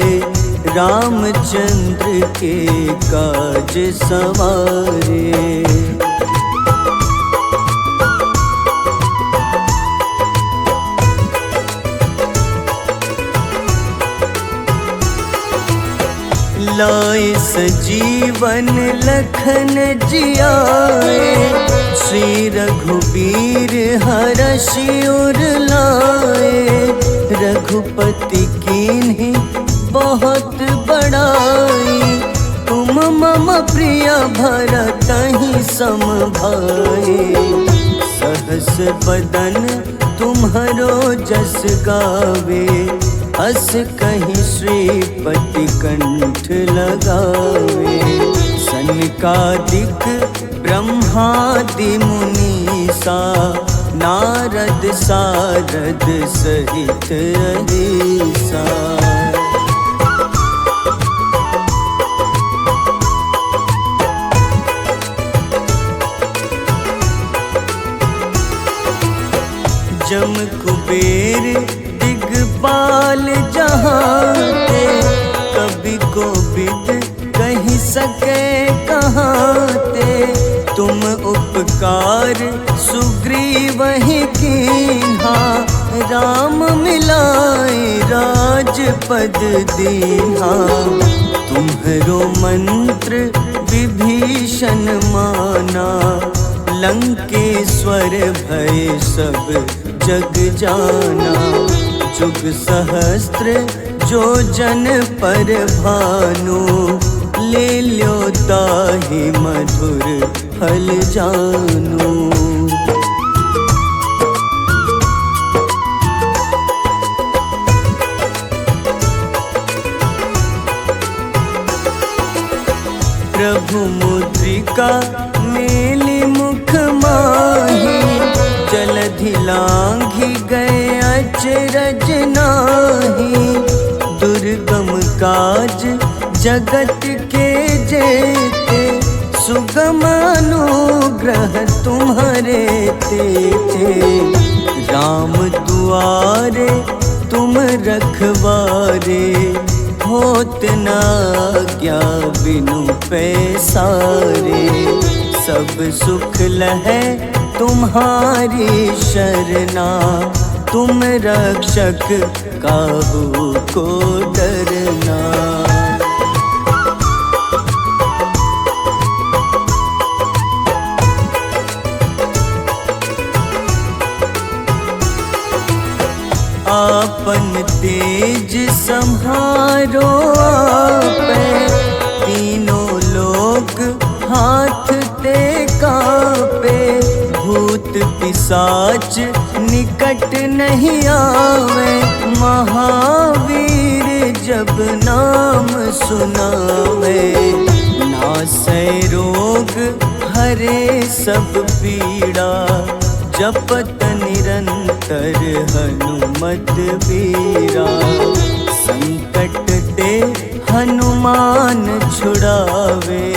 S1: रामचंद्र के काज सवारे। लाए सजीवन लखन जियाए श्री रघुबीर हरषि उर लाए रघुपति कीन्ही बहुत बड़ाई तुम मम प्रिय भरतहि सम भाई सहस बदन तुम्हरो जस गावे अस कहीं श्रीपति कंठ लगावे सनकादिक ब्रह्मादि मुनीसा नारद सारद सहित अहिसा। जम कुबेर दिगपाल जहाते कभी कोविद कहीं सके कहाते तुम उपकार सुग्रीव ही कीन्हा राम मिलाए राजपद दीन्हा तुम्हरो मंत्र विभीषण माना लंकेश्वर भय सब जग जाना जुग सहस्त्र जो जन पर भानु, ले ल्यो ताहि मधुर फल जानु। प्रभु मुद्रिका मेली मुख माही, जलधि लांघि गए अचरज नाही। दुर्गम काज जगत के जेते, सुगम अनुग्रह तुम्हारे तेते। राम दुआरे तुम रखवारे, होत न आज्ञा बिनु पैसारे। सब सुख लहै तुम्हारी शरणा, तुम रक्षक काहू को डरना। आपन तेज सम्हारो आपै, तीनों लोक हाथ ते कापे। भूत पिशाच निकट नहीं आवे, महावीर जब नाम सुनावे। नासै रोग हरे सब पीड़ा, जपत निरंतर हनुमत बीरा। संकट ते हनुमान छुड़ावे,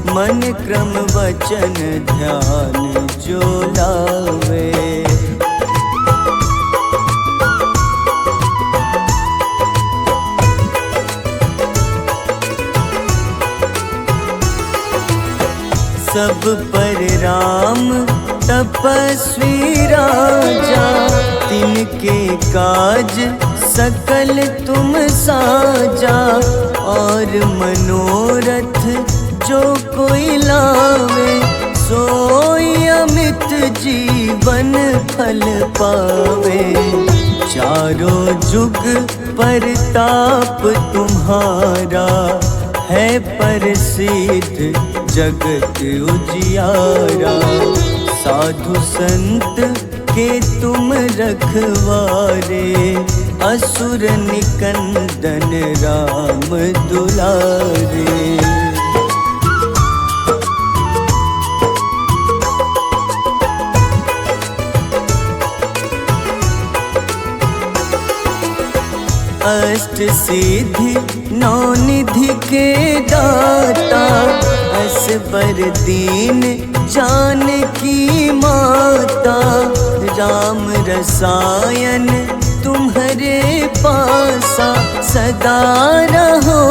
S1: मन क्रम वचन ध्यान जो लावे। सब पर राम तपस्वी राजा, तिनके काज सकल तुम साजा। और मनोरथ जो कोई लावे, सोई अमित जीवन फल पावे। चारों जुग परताप तुम्हारा, है प्रसिद्ध जगत उजियारा। साधु संत के तुम रखवारे, असुर निकंदन राम दुलारे। अष्ट सिद्धि नौ निधि के दाता, असबर दीन जानकी माता। राम रसायन तुम्हारे पासा, सदा रहो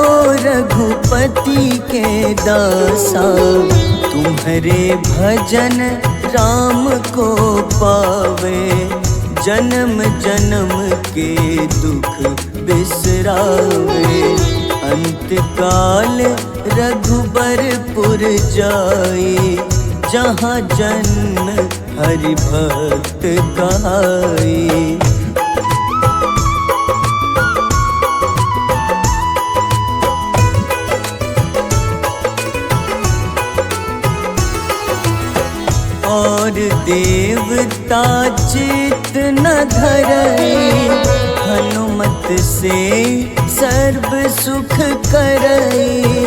S1: रघुपति के दासा। तुम्हारे भजन राम को पावे, जन्म जन्म के दुख बिसरावे। अंत काल रघुबरपुर जाई, जहाँ जन्म हरि भक्त कहाई। और देवता चित न धरई, हनुमत से सर्व सुख करई।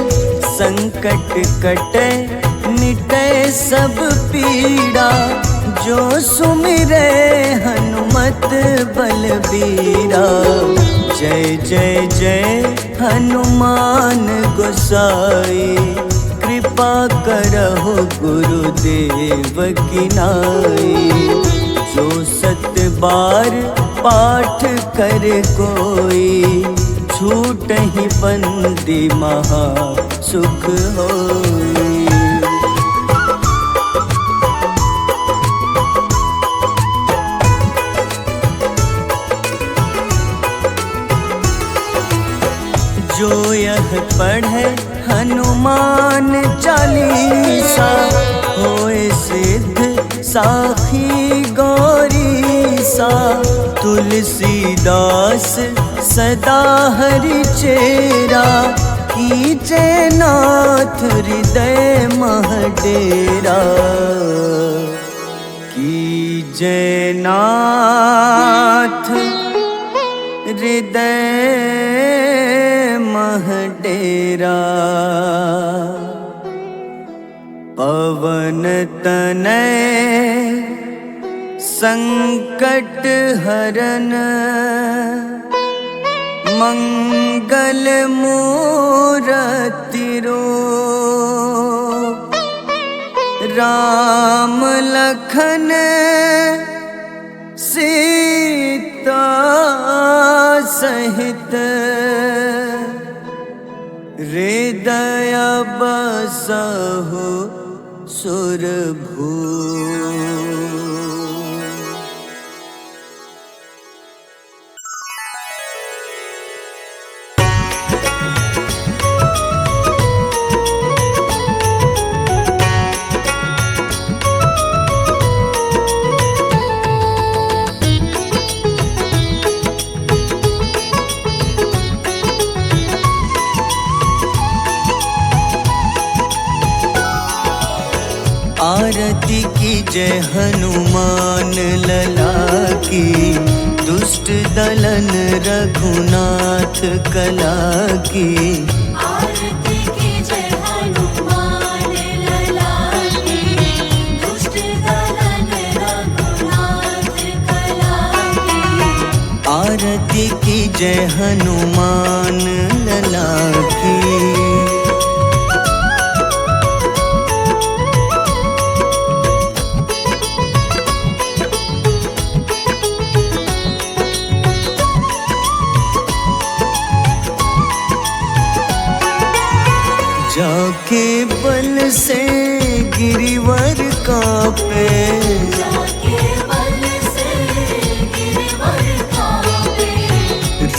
S1: संकट कटै मिटै सब पीड़ा, जो सुमिरै हनुमत बलबीरा। जय जय जय हनुमान गोसाई, कृपा करहु गुरुदेव की नाई। जो सत बार पाठ कर कोई, छूटहि बंदी महा सुख होई। जो यह पढ़े हनुमान चालीसा, होए सिद्ध साखी गौरीसा। तुर तुलसीदास सदा हरि चेरा, कीजे नाथ हृदय मह डेरा, कीजे नाथ हृदय मह डेरा। पवन तनय संकट हरन, मंगल मूरति रूप, राम लखन सीता सहित, हृदय बसहु सुरभूप। आरती की जय हनुमान लला की, दुष्ट दलन रघुनाथ कला की।
S2: आरती की जय हनुमान लला की, दुष्ट दलन रघुनाथ कला की।
S1: आरती की जय हनुमान लला की। जाके बल से गिरिवर कांपे,
S2: जाके बल से गिरवर कांपे।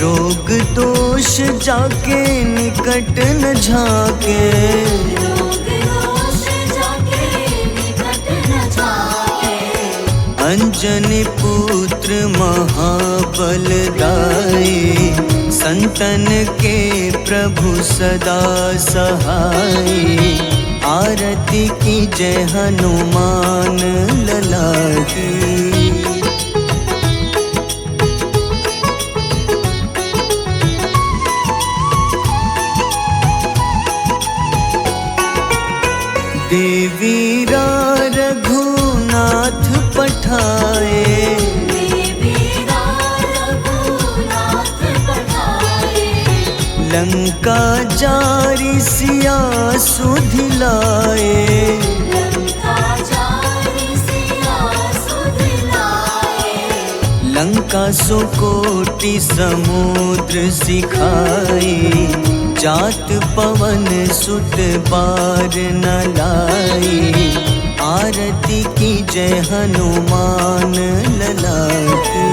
S1: रोग दोष जाके निकट न झाके,
S2: रोग दोष जाके निकट न जाके।
S1: अंजनी पुत्र महाबलदाई, संतन के प्रभु सदा सहाय। आरती की जय हनुमान लला की। देवीरा रघुनाथ पठाए,
S2: देवीरा रघुनाथ पठाए।
S1: लंका जारी सिया सुधिलाए,
S2: लंका जारी सिया सुधिलाए।
S1: लंका सुकोटि समुद्र सिखाए। जात पवन सुत बार न लाई, आरती की जय हनुमान लला की।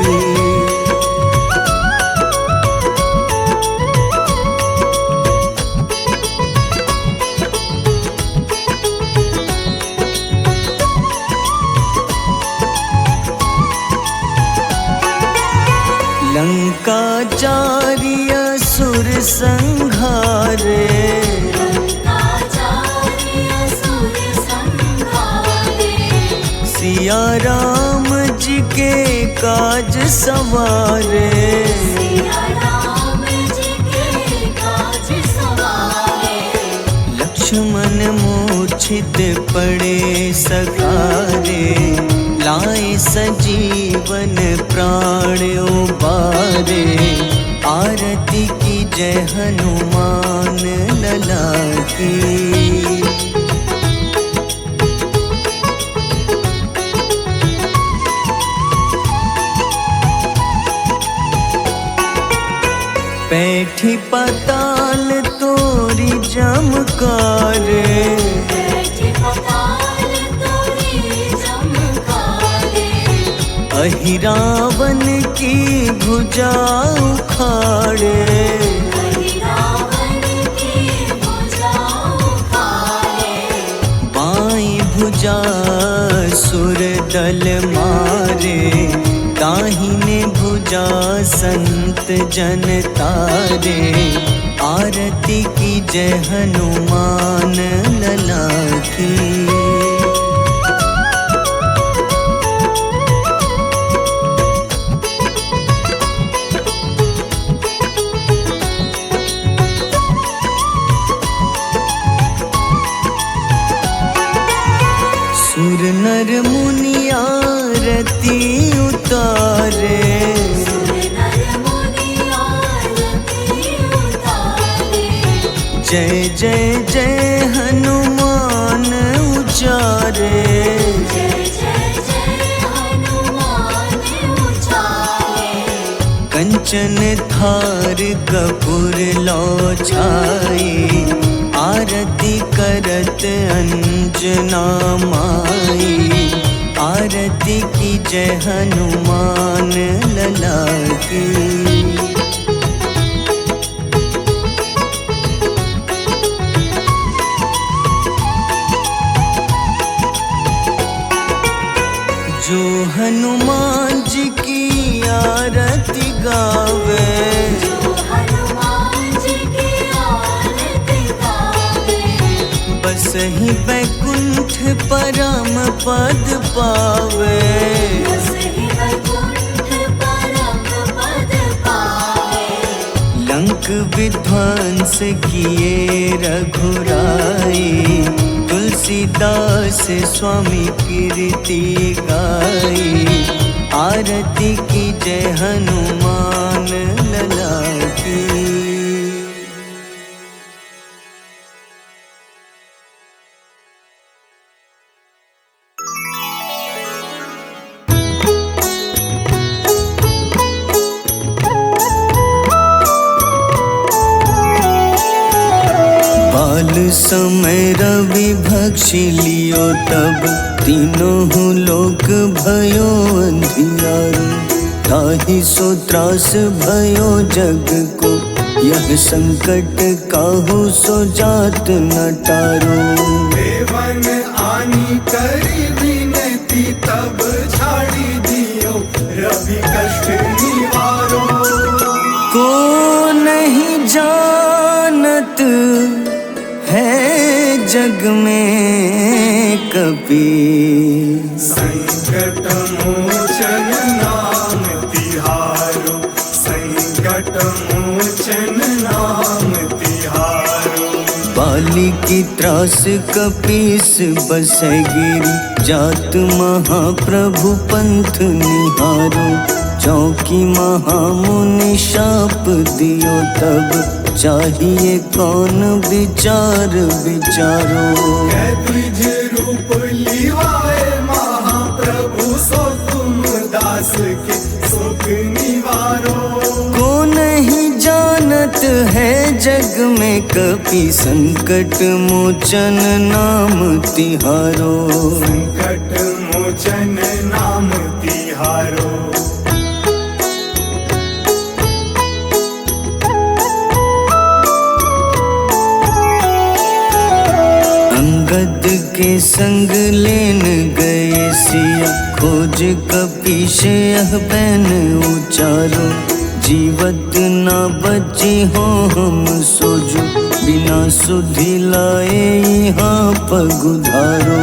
S1: लंका जारी असुर संघारे,
S2: लंका जारी असुर संघारे।
S1: सिया राम जी के काज सवारे,
S2: सिया राम जी के काज सवारे।
S1: लक्ष्मण मूर्छित पड़े सकारे, लाए सजीवन प्राण उबारे। आरती की जय हनुमान लला की। बैठी पाताल तोरी जमकारे,
S2: बैठी पाताल तोरी जमकारे।
S1: अहिरावन की भुजा उखाड़े,
S2: रावण की भुजा उखाड़े।
S1: बाईं भुजा सुर दल मारे, दाहिने भुजा पूजा संत जन तारे, आरती की जय हनुमान लला की। सुर नर मुनि आरती उतारे, जय जय जय हनुमान उचारे। कंचन थार कपूर लो छाई, आरती करत अंजना माई। आरती की जय हनुमान लला की। जो हनुमान जी की आरती गावे, बस ही बैकुंठ परम पद पावे। लंक विध्वंस किए रघुराई, तुलसीदास स्वामी कीर्ति गाई। आरती की जय हनुमान लला की। बाल समय रवि भक्षी लियो, तब तीनों लोक भयो अंधियारो। ताहि सो त्रास भयो जग को, यह संकट काहू सो जात न टारो।
S3: देवन आनी करी विनती, तब झाड़ी दियो रवि कष्ट निवारो।
S1: को नहीं जानत है जग में कपि,
S3: संकट मोचन नाम तिहारो। संकट मोचन नाम तिहारो।
S1: बाली की त्रास कपीस बसै गिरी, जात महाप्रभु पंथ निहारो। चौकी महामुनि शाप दियो, तब चाहिए कौन विचार विचारो।
S3: द्विज रूप लिवाए महाप्रभु, सो तुम दास के सुख निवारो।
S1: को नहीं जानत है जग में कपि, संकट मोचन नाम तिहारो।
S3: संकट मोचन नाम तिहारो।
S1: अंगद के संग लेन गए सिया, खोज कपीश यह बैन उचारो। जीवत न बची हो हम सोजो, बिना सुधि लाए यहाँ पगुधारो।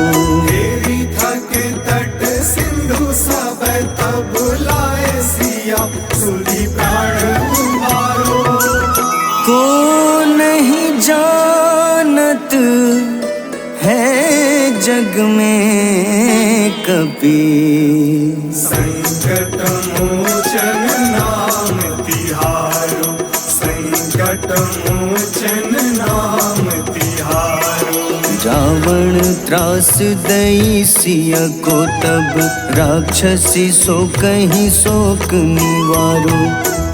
S3: तेरी थक तट सिंधु सब तब लाए सिया, सुधि प्राण उबारो।
S1: को नहीं जानत है जग में कपि,
S3: संकट मोचन नाम तिहारो। संकट मोचन नाम तिहारो।
S1: रावण त्रास दई सिया को, तब राक्षसी सो कहीं शोक निवारो।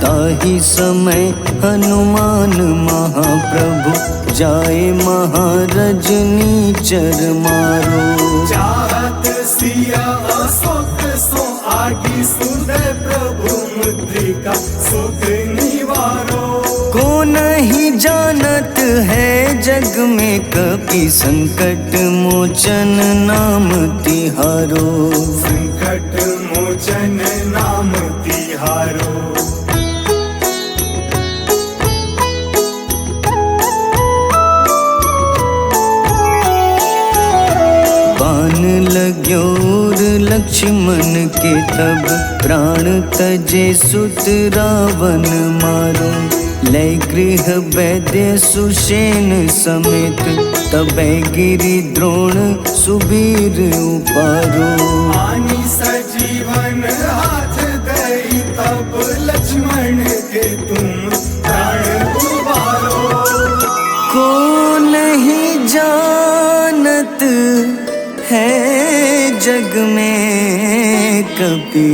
S1: ताहि समय हनुमान महाप्रभु, जाए महारजनी चर मारो।
S3: चाहत सिया अशोक सो आगी, सुदय प्रभु मुद्रिका सुख निवारो।
S1: को नहीं जानत है जग में कपि, संकट मोचन नाम तिहारो।
S3: संकट मोचन नाम तिहारो। तिहारो।
S1: बाण लाग्योर लक्ष्मण के तब प्राण तजे सुत रावण मारो। लय गृह वैद्य सुषेण समेत तबै गिरि द्रोण सुबीर उपारो।
S3: आनी सजीवन हाथ दई तब लक्ष्मण के तुम प्राण उबारो।
S1: को नहीं जानत है जग में कपि,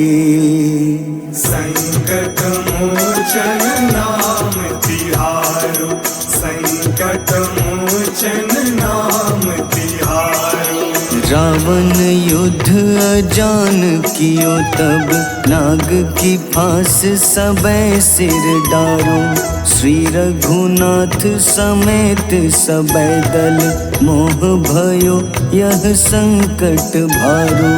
S3: संकट मोचन नाम तिहारो। संकट मोचन नाम तिहारो।
S1: रावण युद्ध अजान कियो तब नाग की फांस सबै सिर डारो। श्री रघुनाथ समेत सबै दल मोह भयो यह संकट भारो।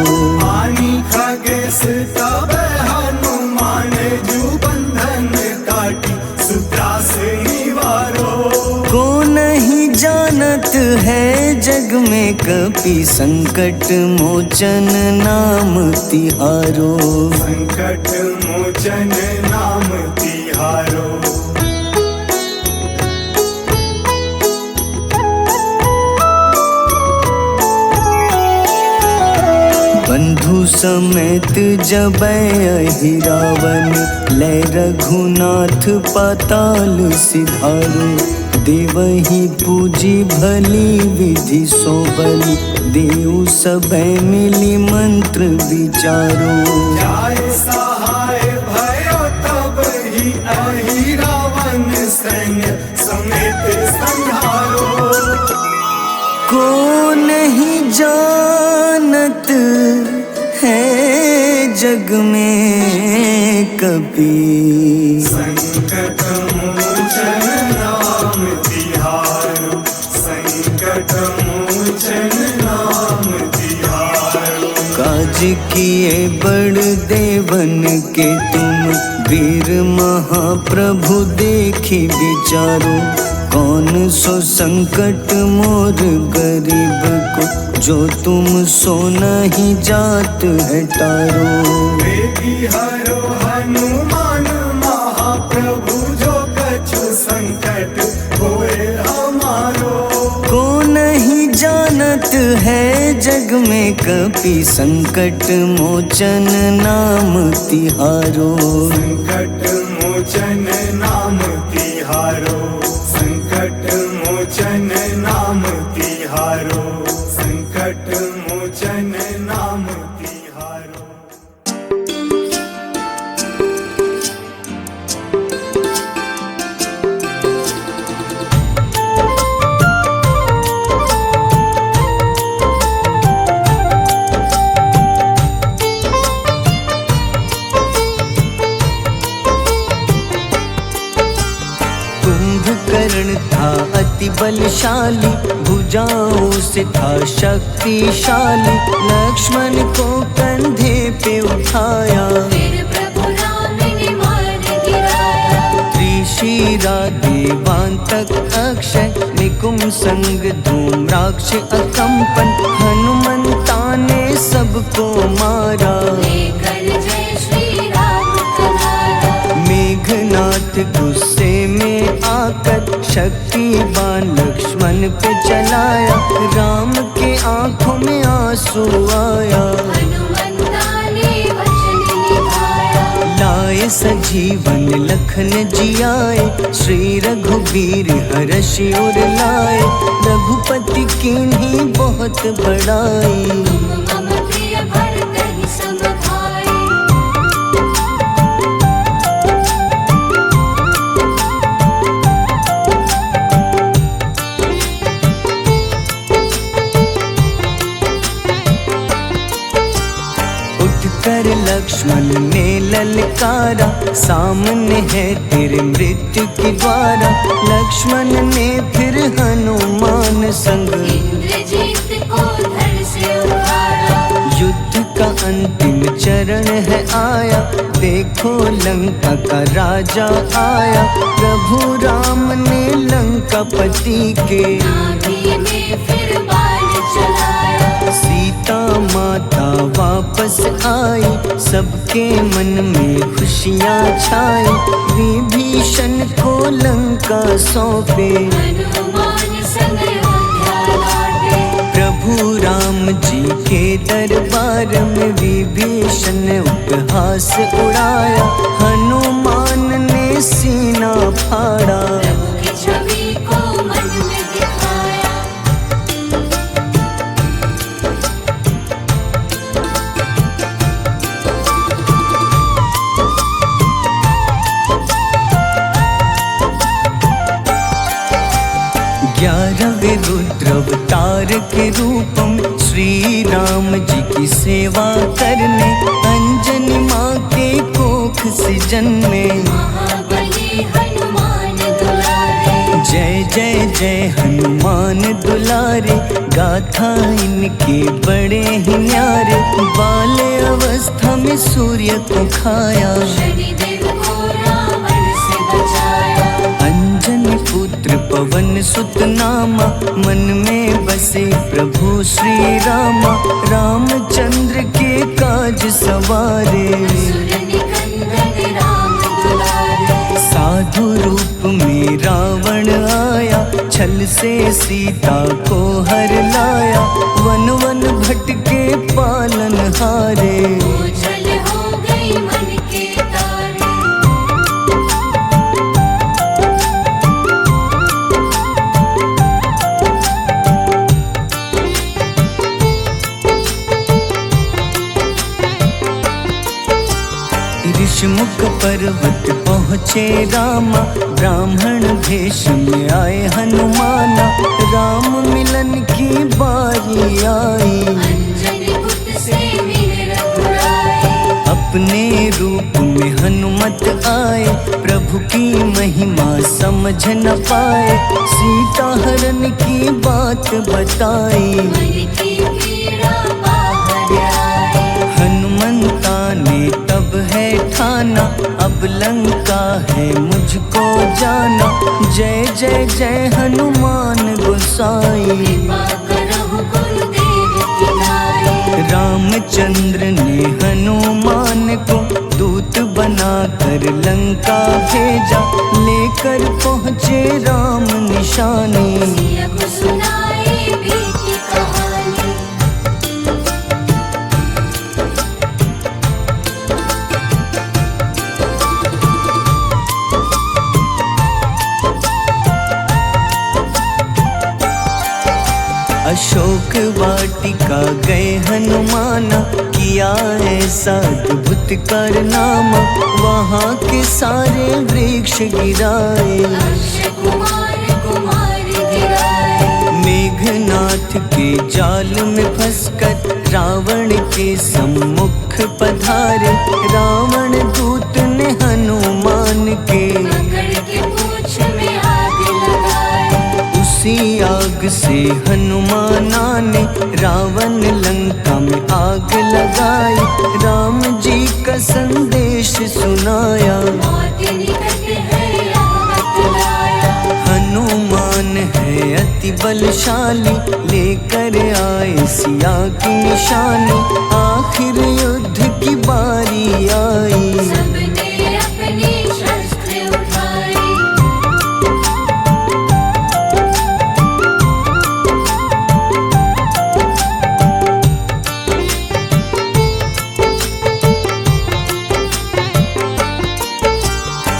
S3: आनी खगेश तब हनुमान जू बंधन काटी सुत्रास निवारो।
S1: को नहीं जानत है जग में कपि, संकट मोचन नाम तिहारो।
S3: संकट मोचन नाम तिहारो।
S1: बंधु समेत जबै अहि रावण, लय रघुनाथ पाताल सिधारो। देवहि पूजी भली विधि सो बलि, देव सबै मिली मंत्र विचारो।
S3: जाय सहाय भयो तब ही अहि रावण सैन्य समेत संहारो।
S1: को नहीं जानत है जग में कपि,
S3: संकट मोचन नाम तिहारो। संकट मोचन नाम तिहारो।
S1: काज किए बड़ देवन के तुम, वीर महाप्रभु देखी विचारो। कौन सो संकट मोर गरीब को, जो तुम सो नहीं जात है टारो।
S3: वेगी हरो हनुमान महाप्रभु, जो कछु संकट होए हमारो।
S1: को नहीं जानत है जग में कपि, संकट मोचन नाम तिहारो।
S3: संकट मोचन नाम तिहारो। संकट मोचन नाम तिहारो। संकट मोचन नाम तिहारो।
S1: कुंभकर्ण था अति बलशाली, भुजाओं से था शक्तिशाली। लक्ष्मण को कंधे पे उठाया,
S2: फिर प्रभु राम ने मार गिराया।
S1: त्रिशिरा देवांतक अक्षय, निकुंभ संग धूम्राक्ष अकंपन। हनुमंता ने सबको मारा,
S2: लेकर जय श्री राम तुम्हारा।
S1: मेघनाथ गुस्से में आकर शक्तिवान लक्ष्मण पे चलाया। राम के आंखों में आंसू आया,
S2: हनुमंता ने वचन निभाया।
S1: लाए सजीवन लखन जियाए, श्री रघुबीर हर्षि उर लाए। रघुपति कीन्ही बहुत बड़ाई,
S2: तुम मम प्रिय भरत ही सम भाई।
S1: उठकर लक्ष्मण ने ललकारा, सामने है तेरे मृत्यु की द्वारा। लक्ष्मण ने फिर हनुमान संग
S2: इंद्रजीत को धड़ से उतारा।
S1: युद्ध का अंतिम चरण है आया, देखो लंका का राजा आया। प्रभु राम ने लंकापति के
S2: नाभि में फिर बाण चलाया।
S1: सीता माता वापस आई, सबके मन में खुशियाँ छाई। विभीषण को लंका सौंपे,
S2: हनुमान संग अयोध्या लौटे।
S1: प्रभु राम जी के दरबार में विभीषण ने उपहास उड़ाया। हनुमान ने सीना फाड़ा,
S2: प्रभु की छवि को मन में दिखाया।
S1: ग्यारहवें रुद्र अवतार के रूपम श्री राम जी की सेवा करने, अंजनी माँ के कोख से जन्मे।
S2: महाबली हनुमान दुलारे,
S1: जय जय जय हनुमान दुलारे, गाथा इनके बड़े ही न्यारे। बाल्य अवस्था में सूर्य को खाया,
S2: शनिदेव को रावण से बचाया।
S1: अंजनी पुत्र पवन सुत नामा, मन में बसे प्रभु श्री रामा। रामचंद्र के काज सवारे,
S2: असुर निकंदन राम दुलारे।
S1: साधु रूप में रावण आया, छल से सीता को हर लाया। वन वन भटके पालन हारे,
S2: ओझल हो गई मन के तारे।
S1: ऋषमुख पर्वत पहुँचे रामा, ब्राह्मण भेष में आए हनुमाना। राम मिलन की बारी आई,
S2: अंजनी पुत्र से मिल रघुराई।
S1: अपने रूप में हनुमत आए, प्रभु की महिमा समझ न पाए। सीता हरण की बात बताई,
S2: मन की पीड़ा बाहर आई।
S1: हनुमंता ने तब है ठाना, अब लंका है मुझको जाना। जय जय जय हनुमान गोसाई,
S2: कृपा करहु गुरुदेव की नाई।
S1: रामचंद्र ने हनुमान को दूत बनाकर लंका भेजा। लेकर पहुँचे राम निशानी,
S2: सिया को सुनाई बीती कहानी।
S1: अशोक वाटिका गए हनुमाना, किया ऐसा अद्भुत कारनामा। वहाँ के सारे वृक्ष गिराए,
S2: अक्षय कुमार कुमार गिराए।
S1: मेघनाथ के जाल में फंसकर रावण के सम्मुख पधारे। रावण दूत ने हनुमान के
S2: पकड़ के पूंछ में आग लगाए।
S1: उसी आग से हनुमाना ने रावण लंका में आग लगाई। राम जी का संदेश सुनाया,
S2: मौत निकट है यह बतलाया।
S1: हनुमान है अति बलशाली, लेकर आए सिया की निशानी। आखिर युद्ध की बारी आई,
S2: सबने अपनी शस्त्र उठाई।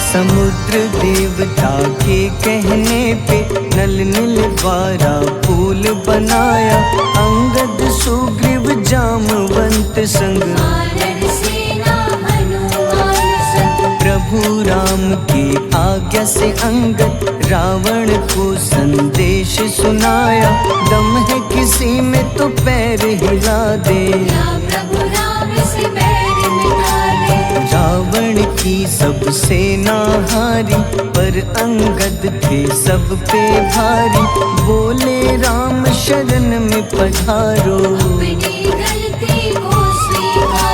S1: समुद्र देवता के कहने पे नल नील द्वारा पुल बनाया। अंगद सुग्रीव जामवंत संग,
S2: वानर सेना हनुमान संग।
S1: प्रभु राम की आज्ञा से अंगद रावण को संदेश सुनाया। दम है किसी में तो पैर हिला दे,
S2: या प्रभु राम से बैर मिटा दे।
S1: रावण की सब सेना हारी, पर अंगद थे सब पे भारी। बोले राम शरण में पधारो,
S2: अपनी गलती को स्वीकार।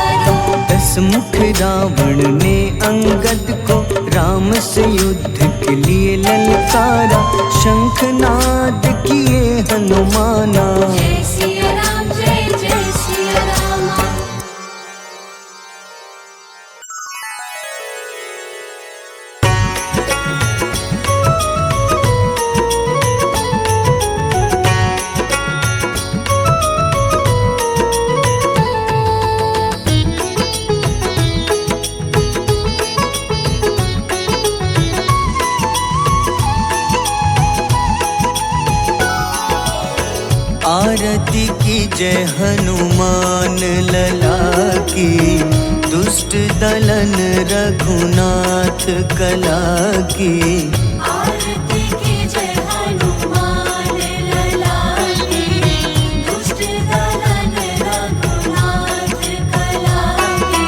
S1: हंसमुख रावण ने अंगद को राम से युद्ध के लिए ललकारा। शंखनाद किए हनुमाना,
S2: जय सिया राम जय जय सिया राम।
S1: आरती की जय हनुमान लला की, दुष्ट दलन रघुनाथ कला की।
S2: आरती की जय हनुमान लला की, दुष्ट दलन रघुनाथ कला की।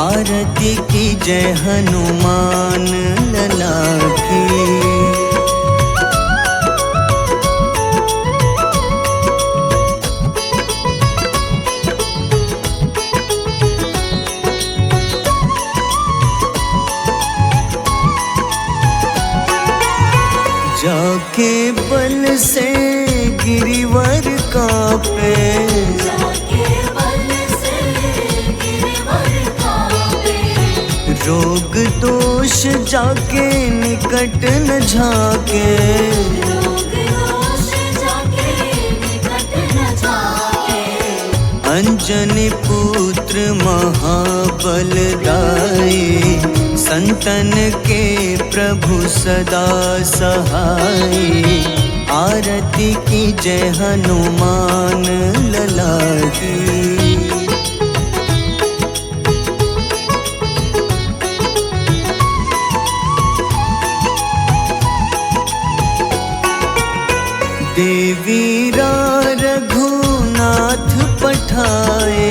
S1: आरती की जय हनुमान लला की। जाके बल से गिरिवर कांपे,
S2: जाके बल से गिरवर कांपे।
S1: रोग दोष जाके निकट न झाके।
S2: रोग दोष जाके निकट न जाके।
S1: अंजनी पुत्र महाबलदाई, संतन के प्रभु सदा सहाय। आरती की जय हनुमान लला की। देवीरा रघुनाथ पठाए,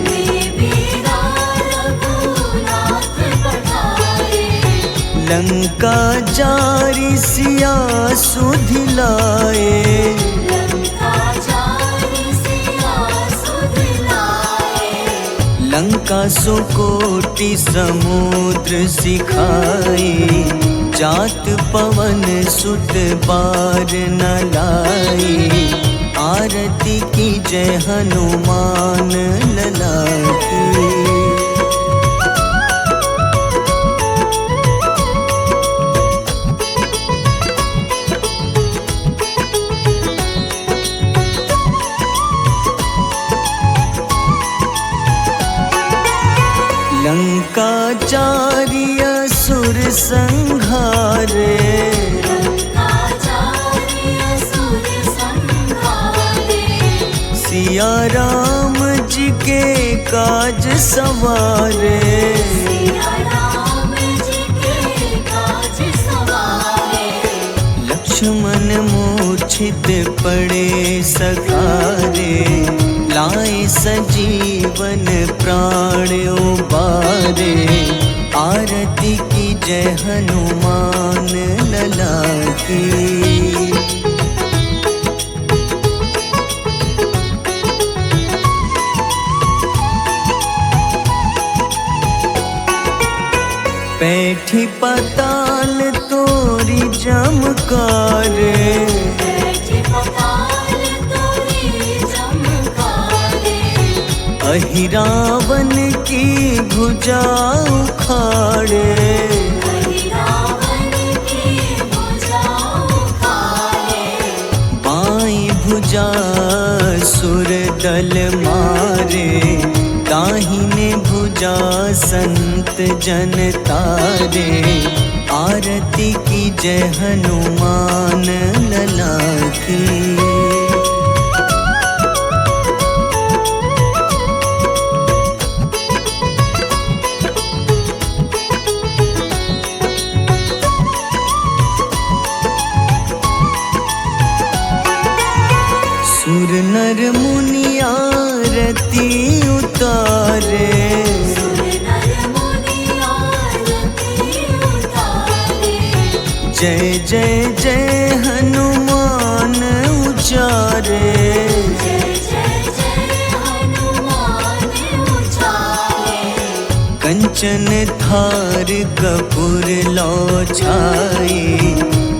S2: देवीरा रघुनाथ पठाए।
S1: लंका जारी सिया सुधिलाए।
S2: लंका जारी सिया सुधिलाए।
S1: लंका सुकोटि समुद्र सिखाए। जात पवन सुत बार न लाए। आरती की जय हनुमान लला की। लंका जारी असुर संहारे।
S2: लंका जारी असुर संहारे।
S1: सिया राम जी के काज सवारे।
S2: सिया राम जी के काज सवारे।
S1: लक्ष्मण मूर्छित पड़े सकारे। लाए सजीवन प्राण उबारे। आरती की जय हनुमान लला की। पैठी पताल तोरी जमकारे।
S2: बैठी पताल तोरी जमकारे।
S1: अहिरावन की भुजा उखाड़े।
S2: रावण की भुजा उखाड़े।
S1: बाईं भुजा सुर दल मारे। दाहिने भुजा संत जन तारे। आरती की जय हनुमान लला की। सुर नर मुनि आरती उतारे।
S2: सुर नर मुनि आरती उतारे।
S1: जय जय जय हनुमान उचारे।
S2: जय जय जय हनुमान उचारे।
S1: कंचन थार कपूर लो छाई,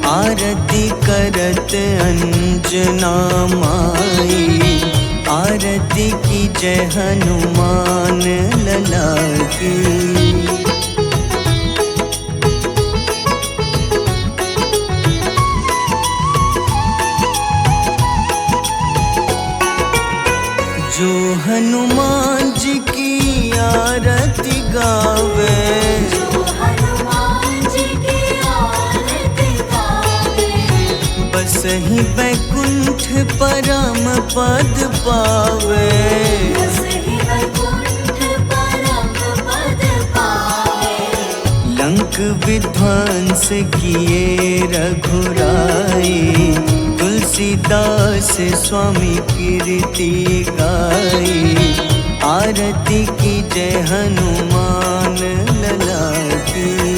S1: आरती करत अंजना माई। आरती की जय हनुमान लला की। जो हनुमान जी की आरती गावे,
S2: जो हनुमान जी की आरती गावे,
S1: बस ही बैकुंठ परम पद पावे।
S2: बस ही वैकुंठ परम पद पावे।
S1: लंक विध्वंस किए रघुराई, तुलसीदास स्वामी कीर्ति गाई। आरती की जय हनुमान लला की।